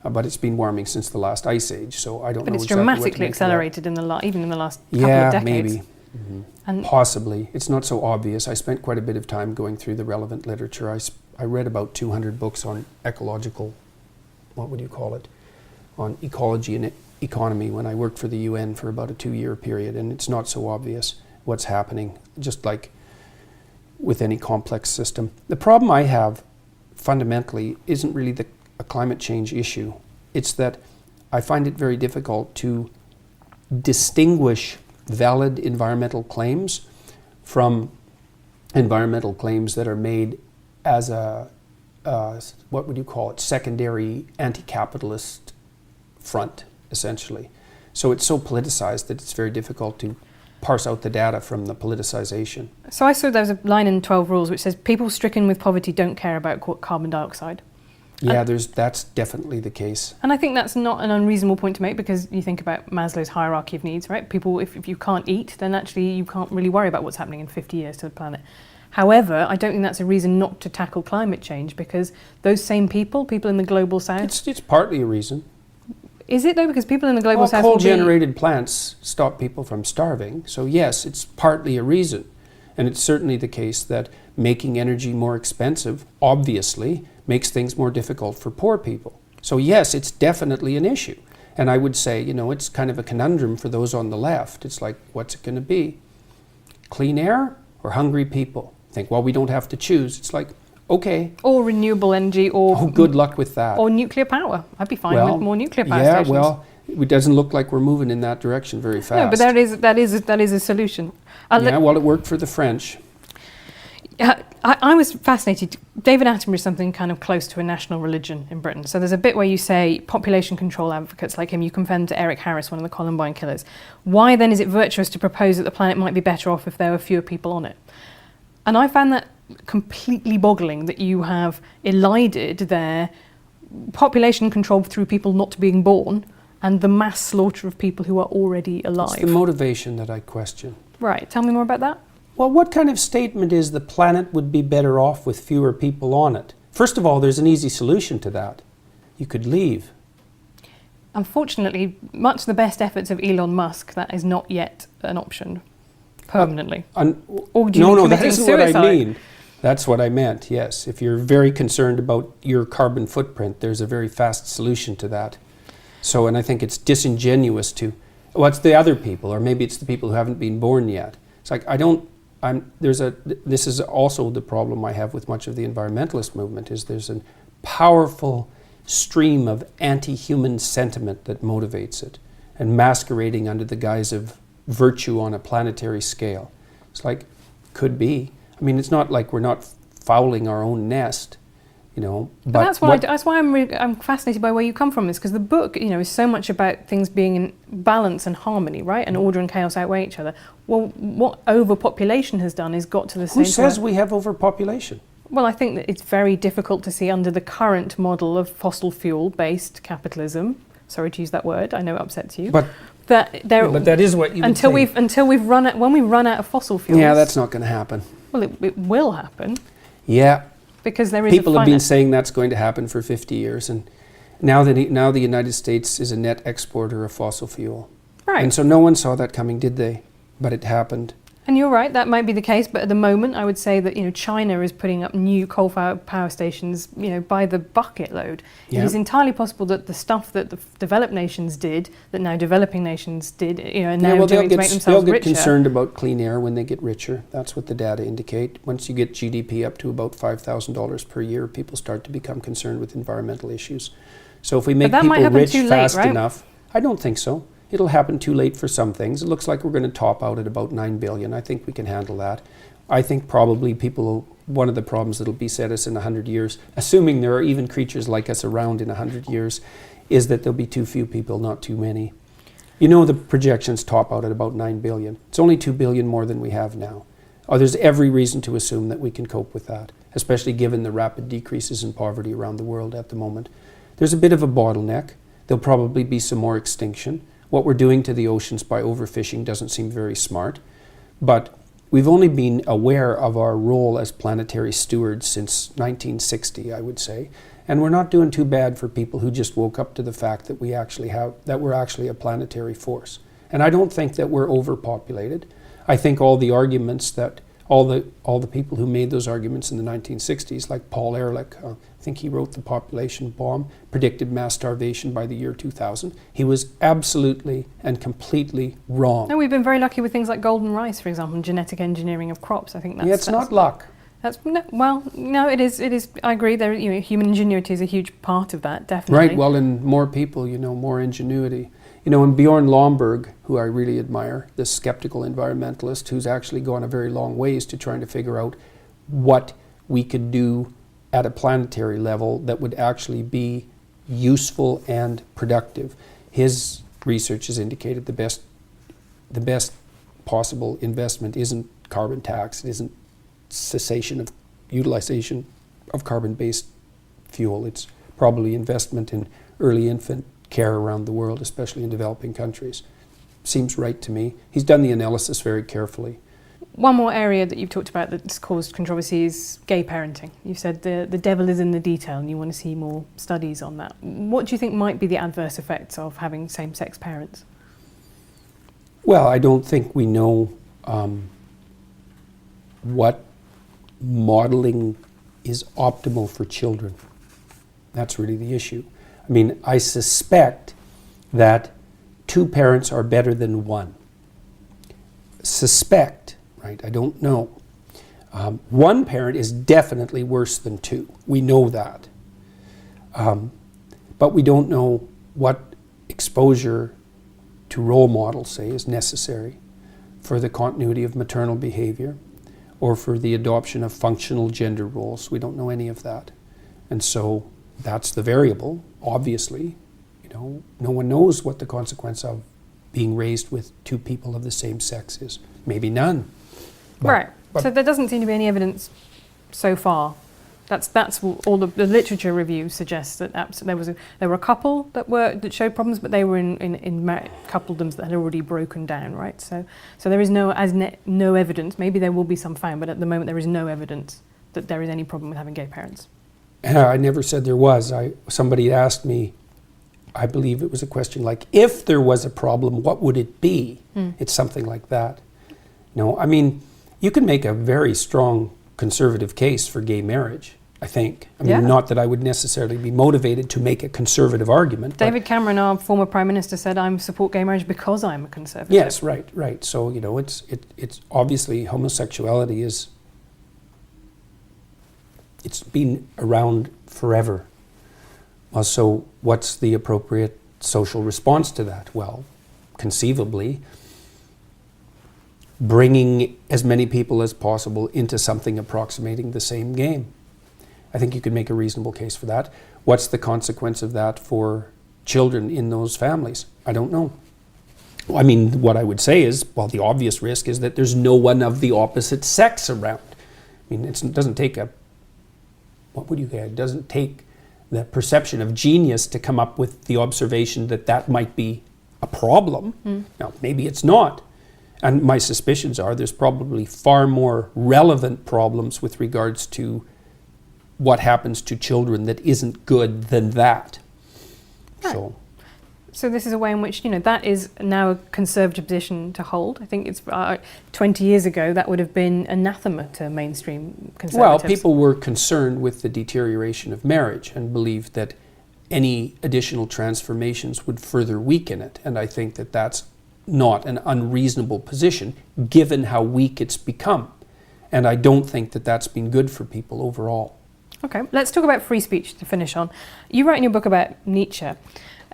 but it's been warming since the last ice age, so I don't know. But it's dramatically accelerated even in the last couple of decades. Maybe. Mm-hmm. And possibly. It's not so obvious. I spent quite a bit of time going through the relevant literature. I read about 200 books on ecological, what would you call it, on ecology and economy when I worked for the UN for about a 2-year period, and it's not so obvious what's happening, just like with any complex system. The problem I have fundamentally isn't really a climate change issue. It's that I find it very difficult to distinguish valid environmental claims from environmental claims that are made as what would you call it, secondary anti-capitalist front, essentially. So it's so politicized that it's very difficult to parse out the data from the politicization. So I saw there was a line in 12 Rules which says people stricken with poverty don't care about carbon dioxide. Yeah, that's definitely the case. And I think that's not an unreasonable point to make, because you think about Maslow's hierarchy of needs, right? People, if you can't eat, then actually you can't really worry about what's happening in 50 years to the planet. However, I don't think that's a reason not to tackle climate change, because those same people in the global south... It's partly a reason. Is it though? Because people in the global south... coal-generated plants stop people from starving. So yes, it's partly a reason. And it's certainly the case that making energy more expensive, obviously, makes things more difficult for poor people. So yes, it's definitely an issue. And I would say, it's kind of a conundrum for those on the left. It's like, what's it going to be? Clean air or hungry people? Think, well, we don't have to choose. It's like, okay. Or renewable energy, or... Oh, good luck with that. Or nuclear power. I'd be fine with more nuclear power stations. Yeah, well, it doesn't look like we're moving in that direction very fast. No, but that is a solution. It worked for the French. I was fascinated. David Attenborough is something kind of close to a national religion in Britain. So there's a bit where you say population control advocates like him, you compare them to Eric Harris, one of the Columbine killers. Why then is it virtuous to propose that the planet might be better off if there were fewer people on it? And I found that completely boggling, that you have elided their population control through people not being born and the mass slaughter of people who are already alive. It's the motivation that I question. Right, tell me more about that. Well, what kind of statement is the planet would be better off with fewer people on it? First of all, there's an easy solution to that. You could leave. Unfortunately, much the best efforts of Elon Musk, that is not yet an option permanently. No, that isn't what I mean. That's what I meant, yes. If you're very concerned about your carbon footprint, there's a very fast solution to that. So, and I think it's disingenuous to, it's the other people, or maybe it's the people who haven't been born yet. It's like, this is also the problem I have with much of the environmentalist movement, is there's a powerful stream of anti-human sentiment that motivates it, and masquerading under the guise of virtue on a planetary scale. It's like, could be. I mean, it's not like we're not fouling our own nest, But that's why I'm fascinated by where you come from this, because the book, is so much about things being in balance and harmony, right? And order and chaos outweigh each other. Well, what overpopulation has done is got to the same. Who says we have overpopulation? Well, I think that it's very difficult to see under the current model of fossil fuel-based capitalism. Sorry to use that word. I know it upsets you. But that is what you when we run out of fossil fuels. Yeah, that's not going to happen. Well, it will happen. Yeah. Because there is people have been saying that's going to happen for 50 years, and now the United States is a net exporter of fossil fuel. Right. And so no one saw that coming, did they? But it happened. And you're right, that might be the case, but at the moment I would say that, China is putting up new coal-fired power stations, by the bucket load. Yeah. It is entirely possible that the stuff that the developed nations did, that now developing nations did, and now doing to make themselves they'll get richer. concerned about clean air when they get richer. That's what the data indicate. Once you get GDP up to about $5,000 per year, people start to become concerned with environmental issues. So if we make that might people happen rich too late, fast right? enough, I don't think so. It'll happen too late for some things. It looks like we're going to top out at about 9 billion. I think we can handle that. I think probably one of the problems that'll beset us in 100 years, assuming there are even creatures like us around in 100 years, is that there'll be too few people, not too many. The projections top out at about 9 billion. It's only 2 billion more than we have now. There's every reason to assume that we can cope with that, especially given the rapid decreases in poverty around the world at the moment. There's a bit of a bottleneck. There'll probably be some more extinction. What we're doing to the oceans by overfishing doesn't seem very smart, but we've only been aware of our role as planetary stewards since 1960, I would say, and we're not doing too bad for people who just woke up to the fact that we're actually a planetary force. And I don't think that we're overpopulated. I think all the arguments that all the people who made those arguments in the 1960s, like Paul Ehrlich, I think he wrote The Population Bomb, predicted mass starvation by the year 2000. He was absolutely and completely wrong. No, we've been very lucky with things like golden rice, for example, and genetic engineering of crops. I think that's... Yeah, it's not luck. No, it is. I agree. Human ingenuity is a huge part of that, definitely. Right, well, and more people, more ingenuity. And Bjorn Lomborg, who I really admire, this skeptical environmentalist who's actually gone a very long ways to trying to figure out what we could do at a planetary level that would actually be useful and productive. His research has indicated the best possible investment isn't carbon tax, it isn't cessation of utilization of carbon-based fuel. It's probably investment in early infant care around the world, especially in developing countries. Seems right to me. He's done the analysis very carefully. One more area that you've talked about that's caused controversy is gay parenting. You've said the devil is in the detail and you want to see more studies on that. What do you think might be the adverse effects of having same-sex parents? Well, I don't think we know what modeling is optimal for children. That's really the issue. I mean, I suspect that 2 parents are better than 1. Suspect, right? I don't know. 1 parent is definitely worse than 2. We know that. But we don't know what exposure to role models, say, is necessary for the continuity of maternal behavior or for the adoption of functional gender roles. We don't know any of that. And so that's the variable, obviously. No one knows what the consequence of being raised with 2 people of the same sex is. Maybe none. But so there doesn't seem to be any evidence so far. That's all the literature review suggests that there were a couple that showed problems, but they were in coupledoms that had already broken down, right? So there is no evidence. Maybe there will be some found, but at the moment there is no evidence that there is any problem with having gay parents. I never said there was. Somebody asked me, I believe it was a question like, if there was a problem, what would it be? It's something like that. I mean, you can make a very strong conservative case for gay marriage, I think. I mean, not that I would necessarily be motivated to make a conservative argument. David Cameron, our former Prime Minister, said, I support gay marriage because I'm a conservative. Yes, right. So, it's obviously homosexuality it's been around forever. So what's the appropriate social response to that? Well, conceivably, bringing as many people as possible into something approximating the same game. I think you could make a reasonable case for that. What's the consequence of that for children in those families? I don't know. I mean, what I would say is, well, the obvious risk is that there's no one of the opposite sex around. I mean, it doesn't take it doesn't take the perception of genius to come up with the observation that might be a problem. Now, maybe it's not. And my suspicions are there's probably far more relevant problems with regards to what happens to children that isn't good than that. Right. So, So this is a way in which, that is now a conservative position to hold. I think it's 20 years ago that would have been anathema to mainstream conservatives. Well, people were concerned with the deterioration of marriage and believed that any additional transformations would further weaken it. And I think that that's not an unreasonable position given how weak it's become. And I don't think that that's been good for people overall. Okay, let's talk about free speech to finish on. You write in your book about Nietzsche,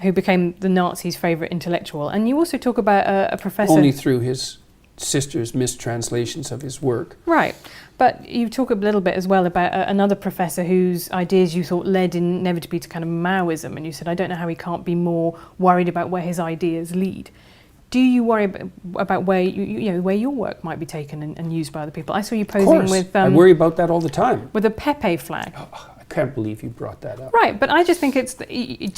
who became the Nazis' favourite intellectual, and you also talk about a professor... Only through his sister's mistranslations of his work. Right, but you talk a little bit as well about another professor whose ideas you thought led inevitably to kind of Maoism, and you said, I don't know how he can't be more worried about where his ideas lead. Do you worry about where where your work might be taken and used by other people? I saw you posing with... I worry about that all the time. With a Pepe flag. Oh, I can't believe you brought that up. Right, but I just think it's...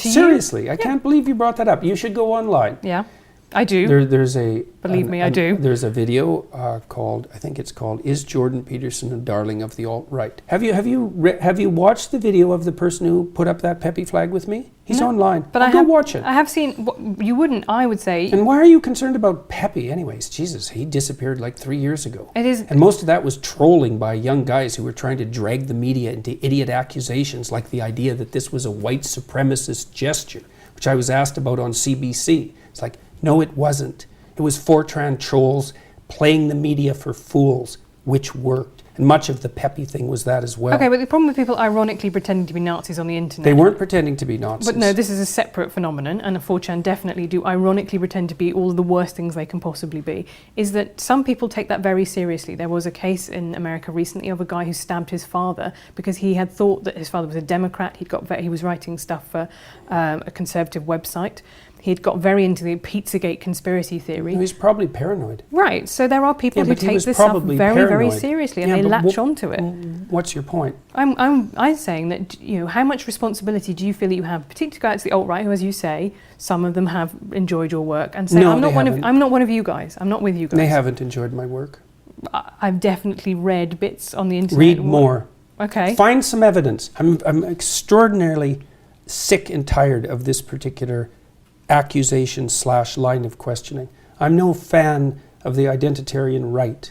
Seriously, I can't believe you brought that up. You should go online. Yeah, I do. There's a... Believe me, I do. There's a video called, I think it's called, Is Jordan Peterson a Darling of the Alt-Right? Have you watched the video of the person who put up that Pepe flag with me? He's online. But go watch it. I have seen... You wouldn't, I would say... And why are you concerned about Pepe anyways? Jesus, he disappeared like 3 years ago. It is... And most of that was trolling by young guys who were trying to drag the media into idiot accusations like the idea that this was a white supremacist gesture, which I was asked about on CBC. It's like, no, it wasn't. It was Fortran trolls playing the media for fools, which worked. And much of the Pepe thing was that as well. Okay, but the problem with people ironically pretending to be Nazis on the internet... They weren't pretending to be Nazis. But no, this is a separate phenomenon, and 4chan definitely do ironically pretend to be all of the worst things they can possibly be, is that some people take that very seriously. There was a case in America recently of a guy who stabbed his father because he had thought that his father was a Democrat. He was writing stuff for a conservative website. He'd got very into the Pizzagate conspiracy theory. He's probably paranoid. Right, so there are people who take this stuff very, very seriously, and they latch onto it. What's your point? I'm saying that, how much responsibility do you feel that you have, particularly guys the alt-right, who, as you say, some of them have enjoyed your work, and say, I'm not one of you guys. I'm not with you guys. They haven't enjoyed my work. I've definitely read bits on the internet. Read more. Okay. Find some evidence. I'm extraordinarily sick and tired of this particular accusation/line of questioning. I'm no fan of the identitarian right,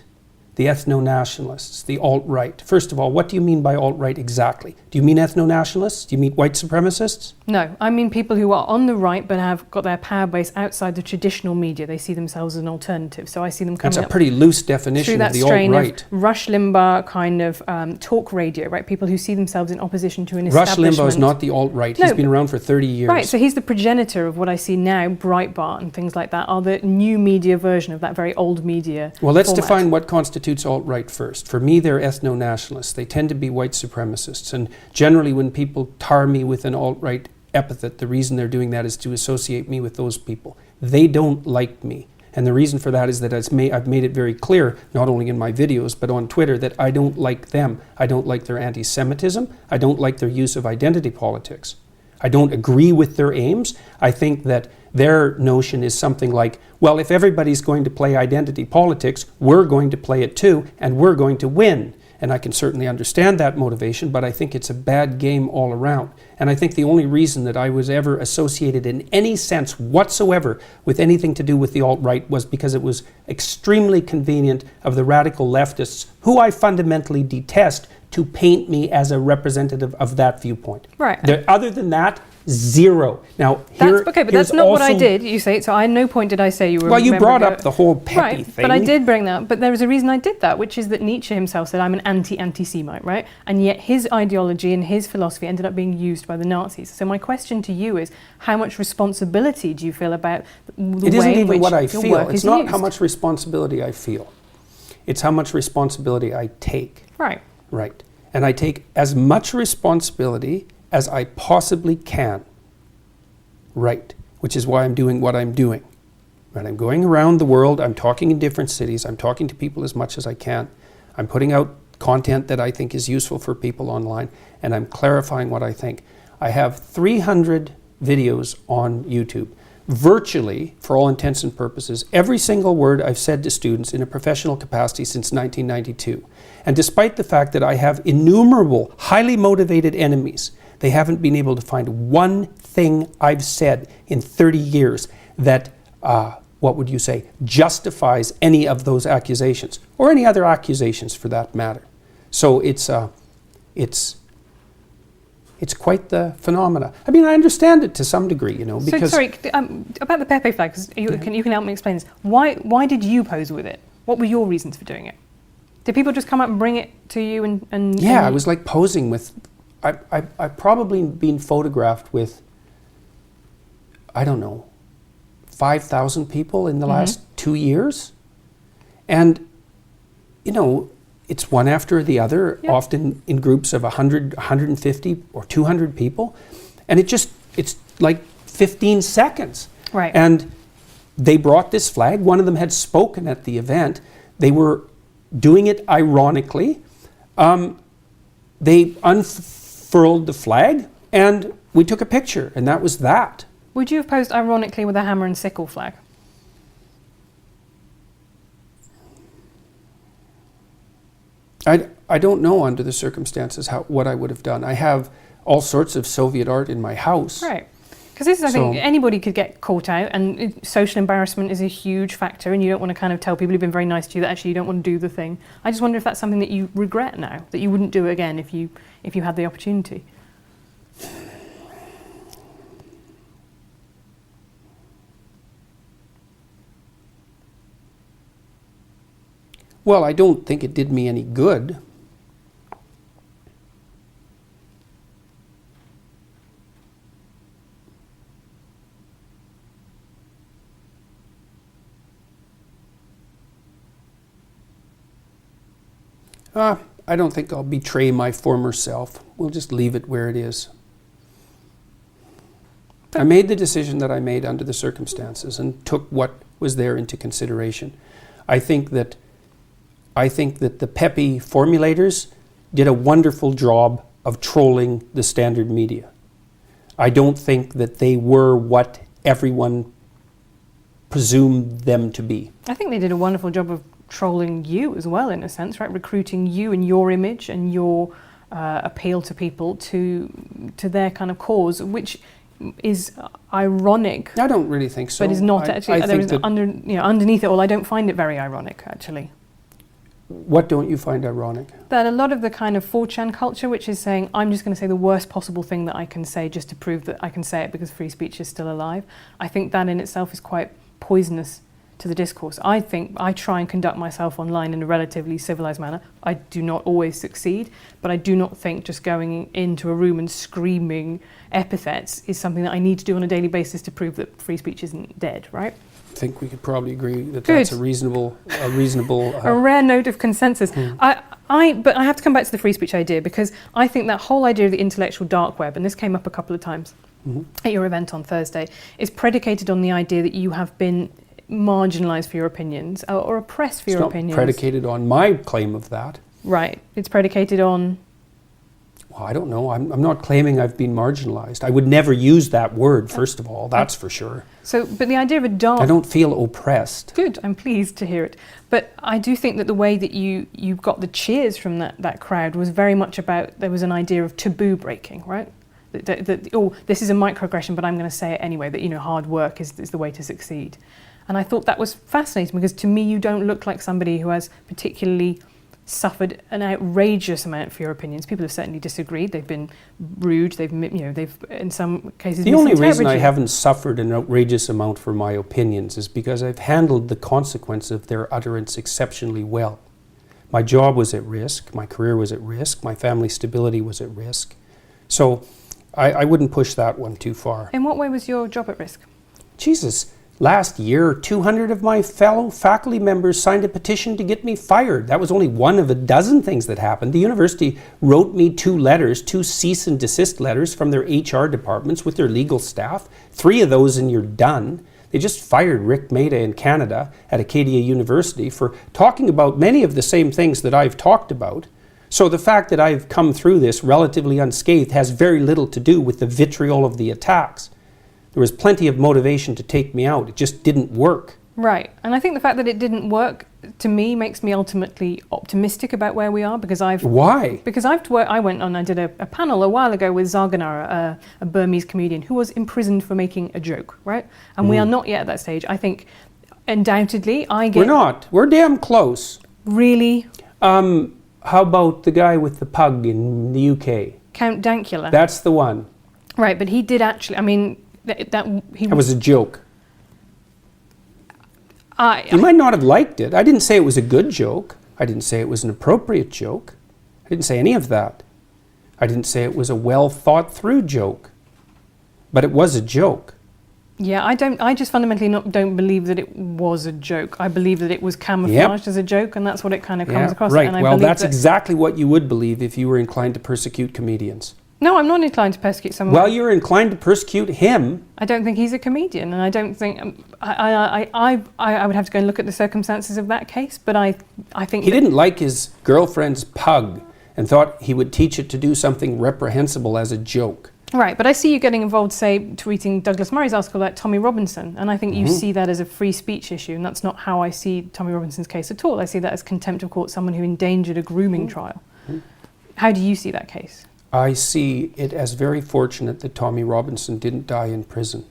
the ethno-nationalists, the alt-right. First of all, what do you mean by alt-right exactly? Do you mean ethno-nationalists? Do you mean white supremacists? No, I mean people who are on the right but have got their power base outside the traditional media. They see themselves as an alternative. So I see them coming That's a pretty loose definition of the alt-right. Rush Limbaugh kind of talk radio, right? People who see themselves in opposition to an establishment. Rush Limbaugh is not the alt-right. He's been around for 30 years. Right, so he's the progenitor of what I see now, Breitbart and things like that, are the new media version of that very old media Well, let's format. define what constitutes alt-right first. For me, they're ethno-nationalists. They tend to be white supremacists. And generally, when people tar me with an alt-right epithet, the reason they're doing that is to associate me with those people. They don't like me. And the reason for that is that I've made it very clear, not only in my videos, but on Twitter, that I don't like them. I don't like their anti-Semitism. I don't like their use of identity politics. I don't agree with their aims. I think that their notion is something like, well, if everybody's going to play identity politics, we're going to play it too, and we're going to win. And I can certainly understand that motivation, but I think it's a bad game all around. And I think the only reason that I was ever associated in any sense whatsoever with anything to do with the alt-right was because it was extremely convenient of the radical leftists, who I fundamentally detest, to paint me as a representative of that viewpoint. Right. Other than that, zero. Now, that's not what I did, you say. So at no point did I say you were... Well, you brought up the whole Pepe thing. But I did bring that up. But there was a reason I did that, which is that Nietzsche himself said, I'm an anti-Semite, right? And yet his ideology and his philosophy ended up being used by the Nazis. So my question to you is, how much responsibility do you feel about the way in which your work is used? It isn't even what I feel. It's not how much responsibility I feel. It's how much responsibility I take. Right. Right. And I take as much responsibility as I possibly can. Right. Which is why I'm doing what I'm doing. Right. I'm going around the world. I'm talking in different cities. I'm talking to people as much as I can. I'm putting out content that I think is useful for people online, and I'm clarifying what I think. I have 300 videos on YouTube. Virtually, for all intents and purposes, every single word I've said to students in a professional capacity since 1992. And despite the fact that I have innumerable, highly motivated enemies, They haven't been able to find one thing I've said in 30 years that, what would you say, justifies any of those accusations, or any other accusations for that matter. So it's quite the phenomena. I mean, I understand it to some degree, you know, because... So, sorry, about the Pepe flag, because you can help me explain this. Why did you pose with it? What were your reasons for doing it? Did people just come up and bring it to you and Yeah, it was like posing with... I've probably been photographed with, I don't know, 5,000 people in the last 2 years. And, you know, it's one after the other, often in groups of 100, 150 or 200 people. And it's like 15 seconds. Right. And they brought this flag. One of them had spoken at the event. They were doing it ironically. They unfurled the flag and we took a picture, and that was that. Would you have posed ironically with a hammer and sickle flag? I don't know under the circumstances what I would have done. I have all sorts of Soviet art in my house. Right. Because this is, I think, anybody could get caught out, and social embarrassment is a huge factor, and you don't want to kind of tell people who've been very nice to you that actually you don't want to do the thing. I just wonder if that's something that you regret now, that you wouldn't do it again if you had the opportunity. Well, I don't think it did me any good. I don't think I'll betray my former self. We'll just leave it where it is. I made the decision that I made under the circumstances and took what was there into consideration. I think that the Pepe formulators did a wonderful job of trolling the standard media. I don't think that they were what everyone presumed them to be. I think they did a wonderful job of trolling you as well, in a sense, right? Recruiting you and your image and your appeal to people to their kind of cause, which is ironic. I don't really think so. But is not actually. Underneath it all, I don't find it very ironic, actually. What don't you find ironic? That a lot of the kind of 4chan culture, which is saying, I'm just going to say the worst possible thing that I can say just to prove that I can say it because free speech is still alive. I think that in itself is quite poisonous to the discourse. I think I try and conduct myself online in a relatively civilized manner. I do not always succeed, but I do not think just going into a room and screaming epithets is something that I need to do on a daily basis to prove that free speech isn't dead, right? I think we could probably agree that Good. That's a reasonable a rare note of consensus. But I have to come back to the free speech idea, because I think that whole idea of the intellectual dark web, and this came up a couple of times at your event on Thursday, is predicated on the idea that you have been marginalised for your opinions or oppressed for your opinions. It's not predicated on my claim of that. Right. It's predicated on... Well, I don't know. I'm not claiming I've been marginalised. I would never use that word, first of all. That's for sure. So, but the idea of a dark... I don't feel oppressed. Good. I'm pleased to hear it. But I do think that the way that you got the cheers from that crowd was very much about, there was an idea of taboo breaking, right? That this is a microaggression, but I'm going to say it anyway, that, hard work is the way to succeed. And I thought that was fascinating, because to me you don't look like somebody who has particularly suffered an outrageous amount for your opinions. People have certainly disagreed. They've been rude. They've in some cases. The only reason I haven't suffered an outrageous amount for my opinions is because I've handled the consequence of their utterance exceptionally well. My job was at risk. My career was at risk. My family stability was at risk. So I wouldn't push that one too far. In what way was your job at risk? Jesus. Last year, 200 of my fellow faculty members signed a petition to get me fired. That was only one of a dozen things that happened. The university wrote me 2 letters, 2 cease and desist letters from their HR departments with their legal staff. 3 of those and you're done. They just fired Rick Maida in Canada at Acadia University for talking about many of the same things that I've talked about. So the fact that I've come through this relatively unscathed has very little to do with the vitriol of the attacks. There was plenty of motivation to take me out. It just didn't work. Right. And I think the fact that it didn't work to me, makes me ultimately optimistic about where we are, because Why? Because I went on, I did a panel a while ago with Zarganara, a Burmese comedian who was imprisoned for making a joke, right? And we are not yet at that stage. I think, undoubtedly, We're not. We're damn close. Really? How about the guy with the pug in the UK? Count Dankula. That's the one. Right, but he did actually, I mean, That was a joke. I You might not have liked it. I didn't say it was a good joke. I didn't say it was an appropriate joke. I didn't say any of that. I didn't say it was a well thought through joke. But it was a joke. Yeah, I just fundamentally don't believe that it was a joke. I believe that it was camouflaged as a joke, and that's what it kind of comes across. Right. And I Well, believe that's exactly what you would believe if you were inclined to persecute comedians. No, I'm not inclined to persecute someone. Well, you're inclined to persecute him. I don't think he's a comedian, and I don't think I would have to go and look at the circumstances of that case. But I think He didn't like his girlfriend's pug and thought he would teach it to do something reprehensible as a joke. Right, but I see you getting involved, say, tweeting Douglas Murray's article about Tommy Robinson, and I think you see that as a free speech issue, and that's not how I see Tommy Robinson's case at all. I see that as contempt of court, someone who endangered a grooming trial. How do you see that case? I see it as very fortunate that Tommy Robinson didn't die in prison.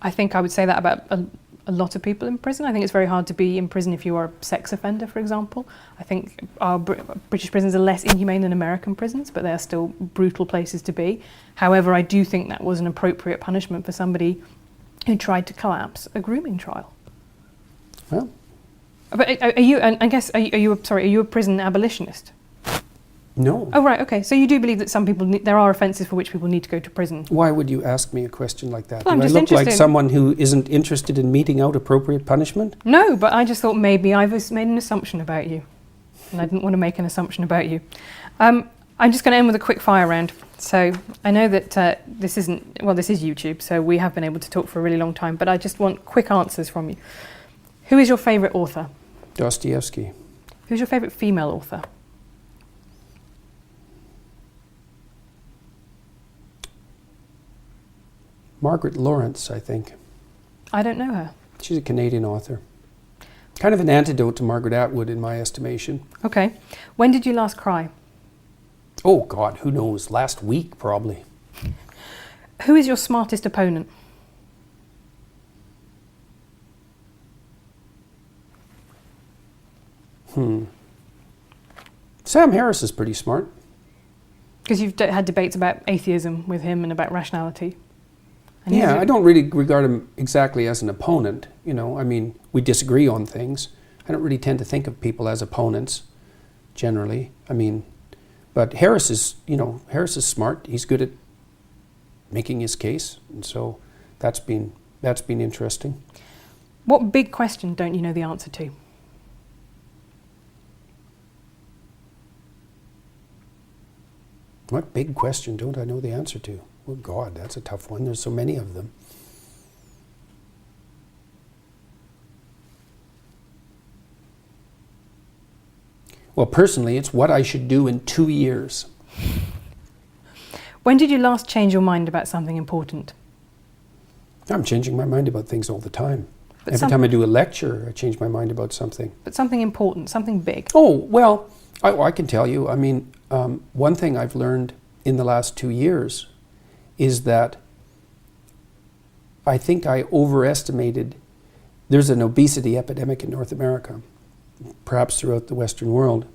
I think I would say that about a lot of people in prison. I think it's very hard to be in prison if you are a sex offender, for example. I think our British prisons are less inhumane than American prisons, but they are still brutal places to be. However, I do think that was an appropriate punishment for somebody who tried to collapse a grooming trial. Well, but are you? I guess are you a prison abolitionist? no. Oh right, okay. So you do believe that some people there are offences for which people need to go to prison. Why would you ask me a question like that? Well, I'm Do I just look like interested. someone who isn't interested in meting out appropriate punishment? No, but I just thought maybe I've made an assumption about you, and I didn't want to make an assumption about you. I'm just going to end with a quick fire round. So I know that this is YouTube, so we have been able to talk for a really long time, but I just want quick answers from you. Who is your favourite author? Dostoevsky. Who's your favourite female author? Margaret Lawrence, I think. I don't know her. She's a Canadian author. Kind of an antidote to Margaret Atwood in my estimation. Okay. When did you last cry? Oh God, who knows? Last week, probably. Who is your smartest opponent? Sam Harris is pretty smart. Because you've had debates about atheism with him and about rationality. And Yeah, I don't really regard him exactly as an opponent. You know, I mean, we disagree on things. I don't really tend to think of people as opponents, generally. I mean, but Harris is smart. He's good at making his case, and so that's been interesting. What big question don't you know the answer to? What big question don't I know the answer to? Oh God, that's a tough one. There's so many of them. Well, personally, it's what I should do in 2 years. When did you last change your mind about something important? I'm changing my mind about things all the time. But Every time I do a lecture, I change my mind about something. But something important, something big. Oh, well, I can tell you. I mean, one thing I've learned in the last 2 years is that I think I overestimated. There's an obesity epidemic in North America, perhaps throughout the Western world.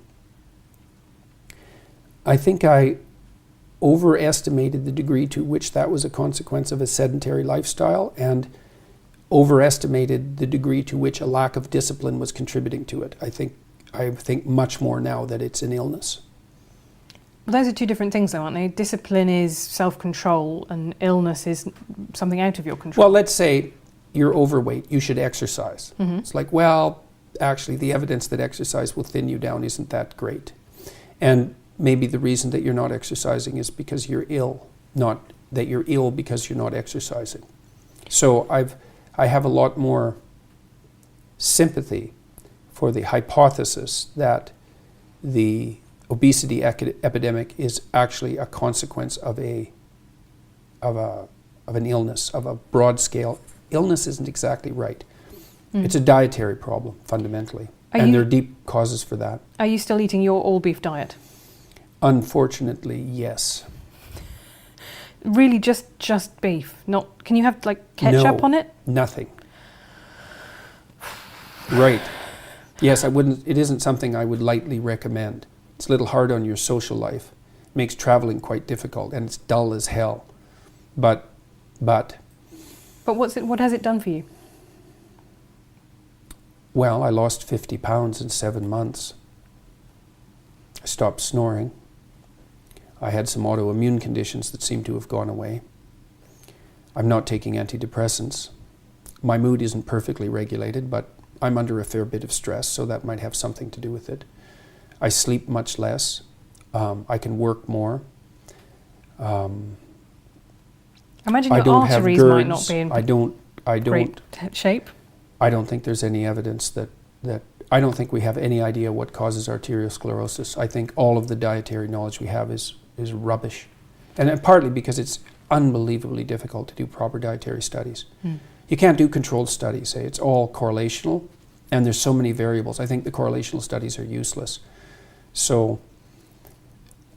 I think I overestimated the degree to which that was a consequence of a sedentary lifestyle, and overestimated the degree to which a lack of discipline was contributing to it. I think much more now that it's an illness. Well, those are two different things though, aren't they? Discipline is self-control and illness is something out of your control. Well, let's say you're overweight, you should exercise. It's like, well, actually the evidence that exercise will thin you down isn't that great. And maybe the reason that you're not exercising is because you're ill, not that you're ill because you're not exercising. So I have a lot more sympathy for the hypothesis that the obesity epidemic is actually a consequence of an illness, of a broad scale. Illness isn't exactly right. It's a dietary problem, fundamentally. And there are deep causes for that. Are you still eating your all-beef diet? Unfortunately, yes. Really just beef? Not? Can you have like ketchup on it? Nothing. Right. Yes, I wouldn't. It isn't something I would lightly recommend. It's a little hard on your social life. It makes traveling quite difficult, and it's dull as hell. But what has it done for you? Well, I lost 50 pounds in 7 months. I stopped snoring. I had some autoimmune conditions that seem to have gone away. I'm not taking antidepressants. My mood isn't perfectly regulated, but I'm under a fair bit of stress, so that might have something to do with it. I sleep much less. I can work more. Imagine I your don't have arteries GERDs. might not be in great shape. I don't think there's any evidence that I don't think we have any idea what causes arteriosclerosis. I think all of the dietary knowledge we have is rubbish. And partly because it's unbelievably difficult to do proper dietary studies. You can't do controlled studies. It's all correlational, and there's so many variables. I think the correlational studies are useless. So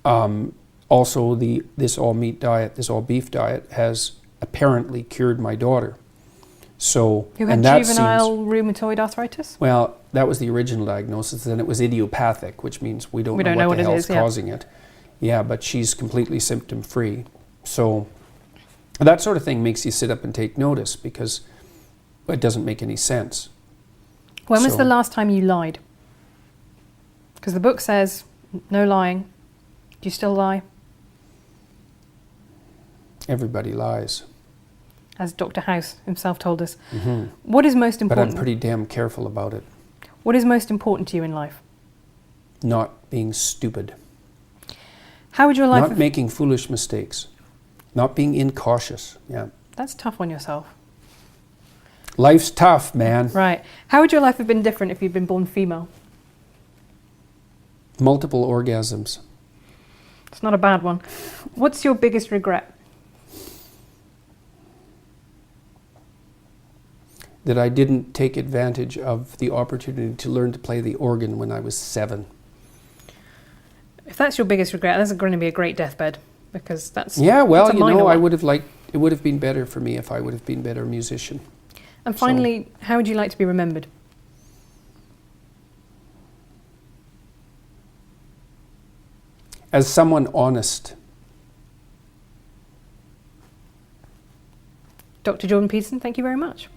also this all-meat diet, this all-beef diet has apparently cured my daughter. So, who had juvenile rheumatoid arthritis? Well, that was the original diagnosis. Then it was idiopathic, which means we don't know what the hell's causing it. Yeah, but she's completely symptom-free. So that sort of thing makes you sit up and take notice because it doesn't make any sense. When was the last time you lied? Because the book says no lying. Do you still lie? Everybody lies. As Dr. House himself told us. Mm-hmm. What is most important? But I'm pretty damn careful about it. What is most important to you in life? Not being stupid. How would your life... Not making foolish mistakes. Not being incautious. Yeah. That's tough on yourself. Life's tough, man. Right. How would your life have been different if you'd been born female? Multiple orgasms. It's not a bad one. What's your biggest regret? That I didn't take advantage of the opportunity to learn to play the organ when I was 7. If that's your biggest regret, that's going to be a great deathbed, because that's... Yeah, well, that's a minor I one. would have liked... It would have been better for me if I would have been a better musician. And finally, how would you like to be remembered? As someone honest. Dr. Jordan Peterson, thank you very much.